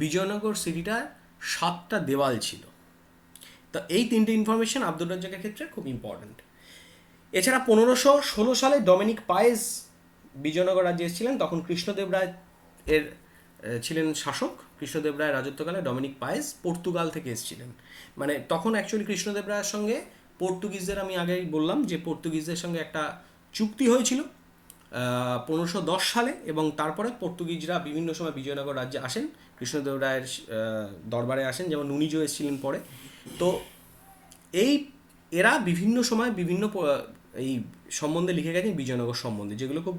বিজয়নগর সিটিটার 7টা দেওয়াল ছিল। তো এই তিনটে ইনফরমেশন আব্দুর রাজ্জাকের ক্ষেত্রে খুব ইম্পর্ট্যান্ট। এছাড়া 1516 সালে ডমিনিক পায়েস বিজয়নগর রাজ্যে এসেছিলেন, তখন কৃষ্ণদেব রায় এর ছিলেন শাসক। কৃষ্ণদেব রায়ের রাজত্বকালে ডমিনিক পায়েস পর্তুগাল থেকে এসেছিলেন। মানে তখন অ্যাকচুয়ালি কৃষ্ণদেব রায়ের সঙ্গে পর্তুগিজদের, আমি আগেই বললাম যে পর্তুগিজদের সঙ্গে একটা চুক্তি হয়েছিল 1510 সালে, এবং তারপরে পর্তুগিজরা বিভিন্ন সময় বিজয়নগর রাজ্যে আসেন, কৃষ্ণদেব রায়ের দরবারে আসেন, যেমন নুনিজও এসেছিলেন পরে। তো এই এরা বিভিন্ন সময় বিভিন্ন এই সম্বন্ধে লিখে গেছেন বিজয়নগর সম্বন্ধে, যেগুলো খুব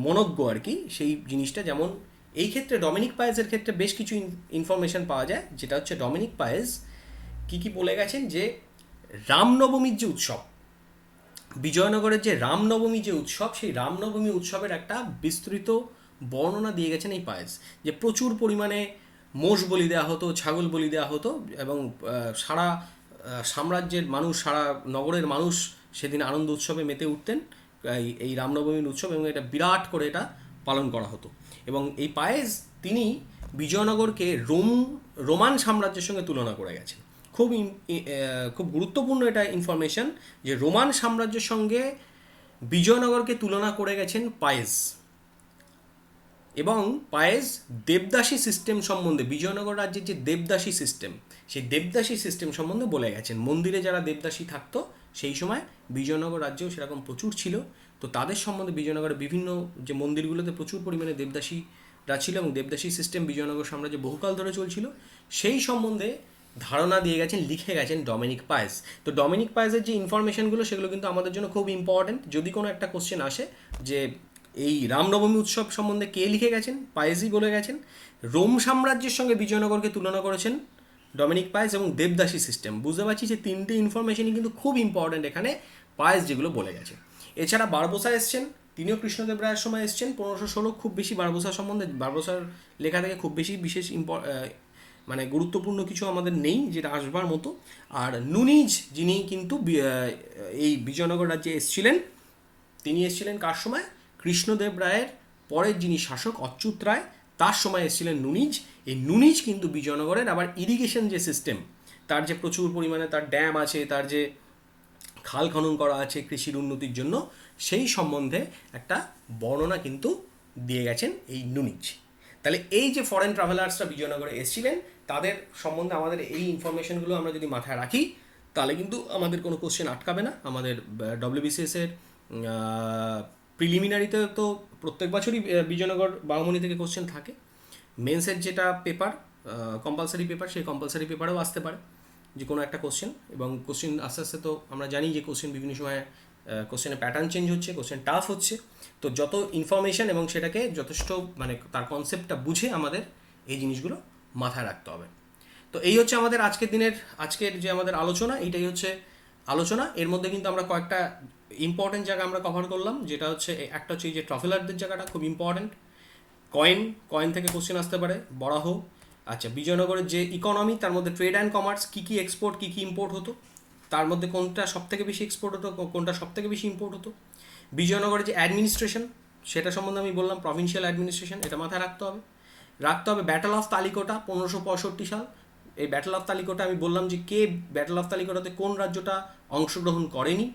মনজ্ঞ আর কি সেই জিনিসটা। যেমন এই ক্ষেত্রে ডমিনিক পায়েসের ক্ষেত্রে বেশ কিছু ইনফরমেশন পাওয়া যায়, যেটা হচ্ছে ডমিনিক পায়েস কি বলে গেছেন যে রামনবমীর যে উৎসব, বিজয়নগরের যে রামনবমী যে উৎসব, সেই রামনবমী উৎসবের একটা বিস্তৃত বর্ণনা দিয়ে গেছেন এই পায়েস, যে প্রচুর পরিমাণে মোষ বলি দেওয়া হতো, ছাগল বলি দেওয়া হতো, এবং সারা সাম্রাজ্যের মানুষ, সারা নগরের মানুষ সেদিন আনন্দ উৎসবে মেতে উঠতেন এই রামনবমীর উৎসব, এবং এটা বিরাট করে এটা পালন করা হতো। এবং এই পায়েস তিনি বিজয়নগরকে রোমান সাম্রাজ্যের সঙ্গে তুলনা করে গেছেন। খুব গুরুত্বপূর্ণ এটা ইনফরমেশন, যে রোমান সাম্রাজ্যের সঙ্গে বিজয়নগরকে তুলনা করে গেছেন পায়েস। এবং পায়েস দেবদাসী সিস্টেম সম্বন্ধে, বিজয়নগর রাজ্যের যে দেবদাসী সিস্টেম, সেই দেবদাসী সিস্টেম সম্বন্ধে বলে গেছেন। মন্দিরে যারা দেবদাসী থাকতো সেই সময় বিজয়নগর রাজ্যেও সেরকম প্রচুর ছিল, তো তাদের সম্বন্ধে বিজয়নগরের বিভিন্ন যে মন্দিরগুলোতে প্রচুর পরিমাণে দেবদাসীরা ছিল, এবং দেবদাসী সিস্টেম বিজয়নগর সাম্রাজ্যে বহুকাল ধরে চলছিল, সেই সম্বন্ধে ধারণা দিয়ে গেছেন, লিখে গেছেন ডমিনিক পায়েস। তো ডমিনিক পায়েসের যে ইনফরমেশনগুলো সেগুলো কিন্তু আমাদের জন্য খুব ইম্পর্ট্যান্ট। যদি কোনো একটা কোশ্চেন আসে যে এই রামনবমী উৎসব সম্বন্ধে কে লিখে গেছেন, পায়েসই বলে গেছেন। রোম সাম্রাজ্যের সঙ্গে বিজয়নগরকে তুলনা করেছেন ডমিনিক পায়েস, এবং দেবদাসী সিস্টেম। বুঝতে পারছি যে তিনটে ইনফরমেশনই কিন্তু খুব ইম্পর্ট্যান্ট এখানে পায়েস যেগুলো বলে গেছে। এছাড়া বারবোসা এসছেন, তিনিও কৃষ্ণদেব রায়ের সময় এসছেন 1516। খুব বেশি বারবোসা সম্বন্ধে, বারবোসার লেখা থেকে খুব বেশি বিশেষ মানে গুরুত্বপূর্ণ কিছু আমাদের নেই যেটা আসবার মতো। আর নুনিজ যিনি কিন্তু এই বিজয়নগর রাজ্যে এসছিলেন, তিনি এসছিলেন কার সময়? কৃষ্ণদেব রায়ের পরের যিনি শাসক অচ্যুত রায়, তার সময় এসেছিলেন নুনিজ। এই নুনিজ কিন্তু বিজয়নগরের আবার ইরিগেশন যে সিস্টেম, তার যে প্রচুর পরিমাণে তার ড্যাম আছে, তার যে খাল খনন করা আছে কৃষির উন্নতির জন্য, সেই সম্বন্ধে একটা বর্ণনা কিন্তু দিয়ে গেছেন এই নুনিজ। তাহলে এই যে ফরেন ট্রাভেলার্সরা বিজয়নগরে এসেছিলেন, তাদের সম্বন্ধে আমাদের এই ইনফরমেশনগুলো আমরা যদি মাথায় রাখি, তাহলে কিন্তু আমাদের কোনো কোশ্চেন আটকাবে না। আমাদের ডব্লিউবিসিএসের প্রিলিমিনারিতে তো প্রত্যেক বছরই বিজয়নগর বাঘমুনি থেকে কোশ্চেন থাকে। মেন্সের যেটা পেপার, কম্পালসারি পেপার, সেই কম্পালসারি পেপারেও আসতে পারে যে কোনো একটা কোশ্চেন। এবং কোশ্চেন আস্তে আস্তে তো আমরা জানি যে কোশ্চেন বিভিন্ন সময় কোশ্চেনের প্যাটার্ন চেঞ্জ হচ্ছে, কোশ্চেন টাফ হচ্ছে। তো যত ইনফরমেশন এবং সেটাকে যথেষ্ট মানে তার কনসেপ্টটা বুঝে আমাদের এই জিনিসগুলো মাথায় রাখতে হবে। তো এই হচ্ছে আমাদের আজকের যে আমাদের আলোচনা, এইটাই হচ্ছে আলোচনা। এর মধ্যে কিন্তু আমরা কয়েকটা ইম্পর্টেন্ট জায়গা আমরা কভার করলাম, যেটা হচ্ছে একটা হচ্ছে এই যে ট্রাভেলারদের জায়গাটা খুব ইম্পর্টেন্ট। কয়েন থেকে কোশ্চেন আসতে পারে, বরাহ। আচ্ছা, বিজয়নগরের যে ইকোনমি, তার মধ্যে ট্রেড অ্যান্ড কমার্স, কী কী এক্সপোর্ট কী কী ইম্পোর্ট হতো, তার মধ্যে কোনটা সবথেকে বেশি এক্সপোর্ট হতো, কোনটা সবথেকে বেশি ইম্পোর্ট হতো। বিজয়নগরের যে অ্যাডমিনিস্ট্রেশন, সেটা সম্বন্ধে আমি বললাম প্রভিন্সিয়াল অ্যাডমিনিস্ট্রেশন, এটা মাথায় রাখতে হবে। ব্যাটল অফ তালিকোটা 1565 সাল। এই ব্যাটল অফ তালিকোটা আমি বললাম যে কে ব্যাটল অফ তালিকোটাতে কোন রাজ্যটা অংশগ্রহণ করেনি,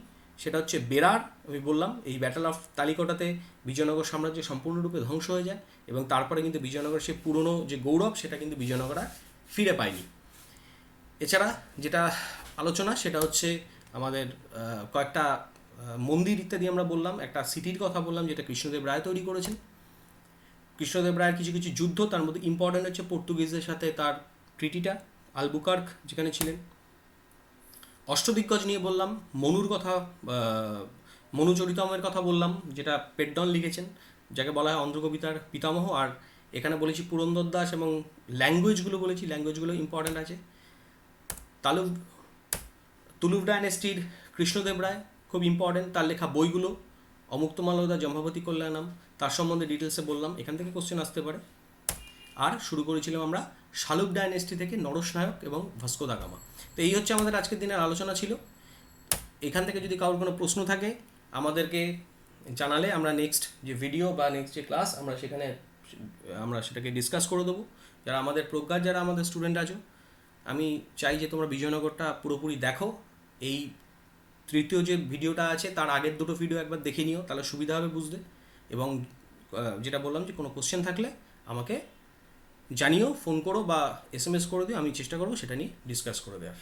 সেটা হচ্ছে বেরার। আমি বললাম এই ব্যাটল অফ তালিকোটাতে বিজয়নগর সাম্রাজ্য সম্পূর্ণরূপে ধ্বংস হয়ে যায়, এবং তারপরে কিন্তু বিজয়নগরের সে পুরনো যে গৌরব, সেটা কিন্তু বিজয়নগর আর ফিরে পায়নি। এছাড়া যেটা আলোচনা, সেটা হচ্ছে আমাদের কয়েকটা মন্দির ইত্যাদি আমরা বললাম, একটা সিটির কথা বললাম যেটা কৃষ্ণদেব রায় তৈরি করেছেন। কৃষ্ণদেব রায়ের কিছু কিছু যুদ্ধ, তার মধ্যে ইম্পর্ট্যান্ট হচ্ছে পর্তুগিজদের সাথে তার ট্রিটিটা, আলবুকার্ক যেখানে ছিলেন। অষ্টদিগ্গজ নিয়ে বললাম, মনুর কথা, মনুচরিতমের কথা বললাম, যেটা পেড্ডন লিখেছেন, যাকে বলা হয় অন্ধ্রকবিতার পিতামহ। আর এখানে বলেছি পুরন্দর দাস, এবং ল্যাঙ্গুয়েজগুলো বলেছি, ল্যাঙ্গুয়েজগুলো ইম্পর্ট্যান্ট আছে। তুলুভ ডায়নেস্টির কৃষ্ণদেব রায় খুব ইম্পর্ট্যান্ট, তার লেখা বইগুলো, অমুক্তমালদা, জম্ভাবতী কল্যাণম, তার সম্বন্ধে ডিটেলসে বললাম, এখান থেকে কোশ্চেন আসতে পারে। আর শুরু করেছিলাম আমরা শালুক ডায়নেস্টি থেকে নরস নায়ক এবং ভাস্কো দা গামা। তো এই হচ্ছে আমাদের আজকের দিনের আলোচনা ছিল। এখান থেকে যদি কারোর কোনো প্রশ্ন থাকে আমাদেরকে জানালে আমরা নেক্সট যে ভিডিও বা নেক্সট যে ক্লাস আমরা সেটাকে ডিসকাস করে দেবো। যারা আমাদের প্রজ্ঞার যারা আমাদের স্টুডেন্ট আছো, আমি চাই যে তোমরা বিজয়নগরটা পুরোপুরি দেখো। এই তৃতীয় যে ভিডিওটা আছে তার আগের দুটো ভিডিও একবার দেখে নিও, তাহলে সুবিধা হবে বুঝতে। এবং যেটা বললাম যে কোনো কোশ্চেন থাকলে আমাকে জানিও, ফোন করো বা SMS করে দিও, আমি চেষ্টা করবো সেটা নিয়ে ডিসকাস করে দেওয়ার।